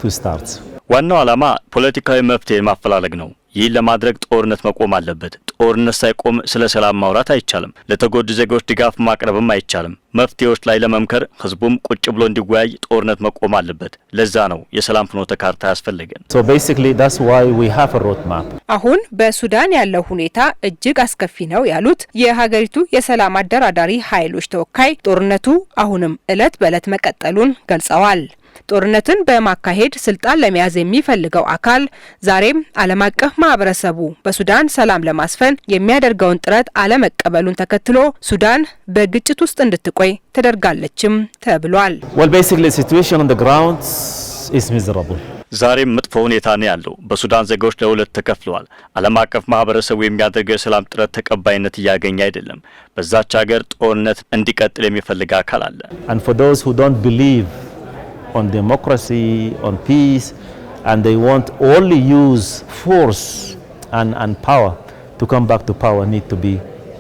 to start. ዋናው ዓላማ ፖለቲካዊ መፍትሄ ማፈላለግ ነው። ይህ ለማድረግ ጦርነት መቆም አለበት። ጦርነት ሳይቆም ስለ ሰላም ማውራት አይቻልም። ለተጎዱ ዜጎች ድጋፍ ማቅረብም አይቻልም። መፍትሄዎች ላይ ለመምከር ህዝቡም ቁጭ ብሎ እንዲወያይ ጦርነት መቆም አለበት። ለዛ ነው የሰላም ፍኖተ ካርታ ያስፈልገን። So basically that's why we have a road map. አሁን በሱዳን ያለው ሁኔታ እጅግ አስከፊ ነው ያሉት የሀገሪቱ የሰላም አደራዳሪ ኃይሎች ተወካይ ጦርነቱ አሁንም እለት በእለት መቀጠሉን ገልጸዋል። ጦርነትን በማካሄድ ስልጣን ለመያዝ የሚፈልገው አካል ዛሬም ዓለም አቀፍ ማህበረሰቡ በሱዳን ሰላም ለማስፈን የሚያደርገውን ጥረት አለመቀበሉን ተከትሎ ሱዳን በግጭት ውስጥ እንድትቆይ ተደርጋለችም ተብሏል። Well, basically the situation on the ground is miserable. ዛሬም መጥፎ ሁኔታ ነው ያለው። በሱዳን ዜጎች ለሁለት ተከፍለዋል። ዓለም አቀፍ ማህበረሰቡ የሚያደርገው የሰላም ጥረት ተቀባይነት እያገኘ አይደለም። በዛች ሀገር ጦርነት እንዲቀጥል የሚፈልግ አካል አለ። And for those who don't believe on democracy, on peace, and they want only use force and power to come back to power, need to be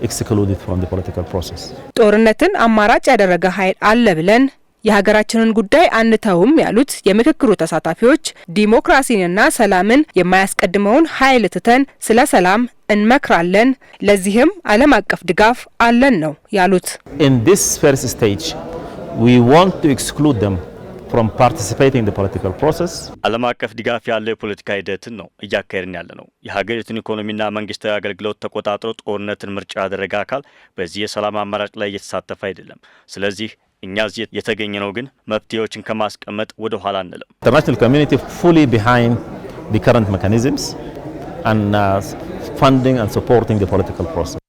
excluded from the political process. ጦርነትን አማራጭ ያደረገ ኃይል አለ ብለን የሀገራችንን ጉዳይ አንተውም ያሉት የምክክሩ ተሳታፊዎች ዲሞክራሲንና ሰላምን የማያስቀድመውን ኃይል ትተን ስለ ሰላም እንመክራለን፣ ለዚህም ዓለም አቀፍ ድጋፍ አለን ነው ያሉት። In this first stage, we want to exclude them from participating in the political process. ዓለም አቀፍ ድጋፍ ያለው የፖለቲካ ሂደትን ነው እያካሄድን ያለ ነው። የሀገሪቱን ኢኮኖሚና መንግስታዊ አገልግሎት ተቆጣጥሮ ጦርነትን ምርጫ ያደረገ አካል በዚህ የሰላም አማራጭ ላይ እየተሳተፈ አይደለም። ስለዚህ እኛ እዚህ የተገኘነው ግን መፍትሄዎችን ከማስቀመጥ ወደ ኋላ አንልም። International community fully behind the current mechanisms and funding and supporting the political process.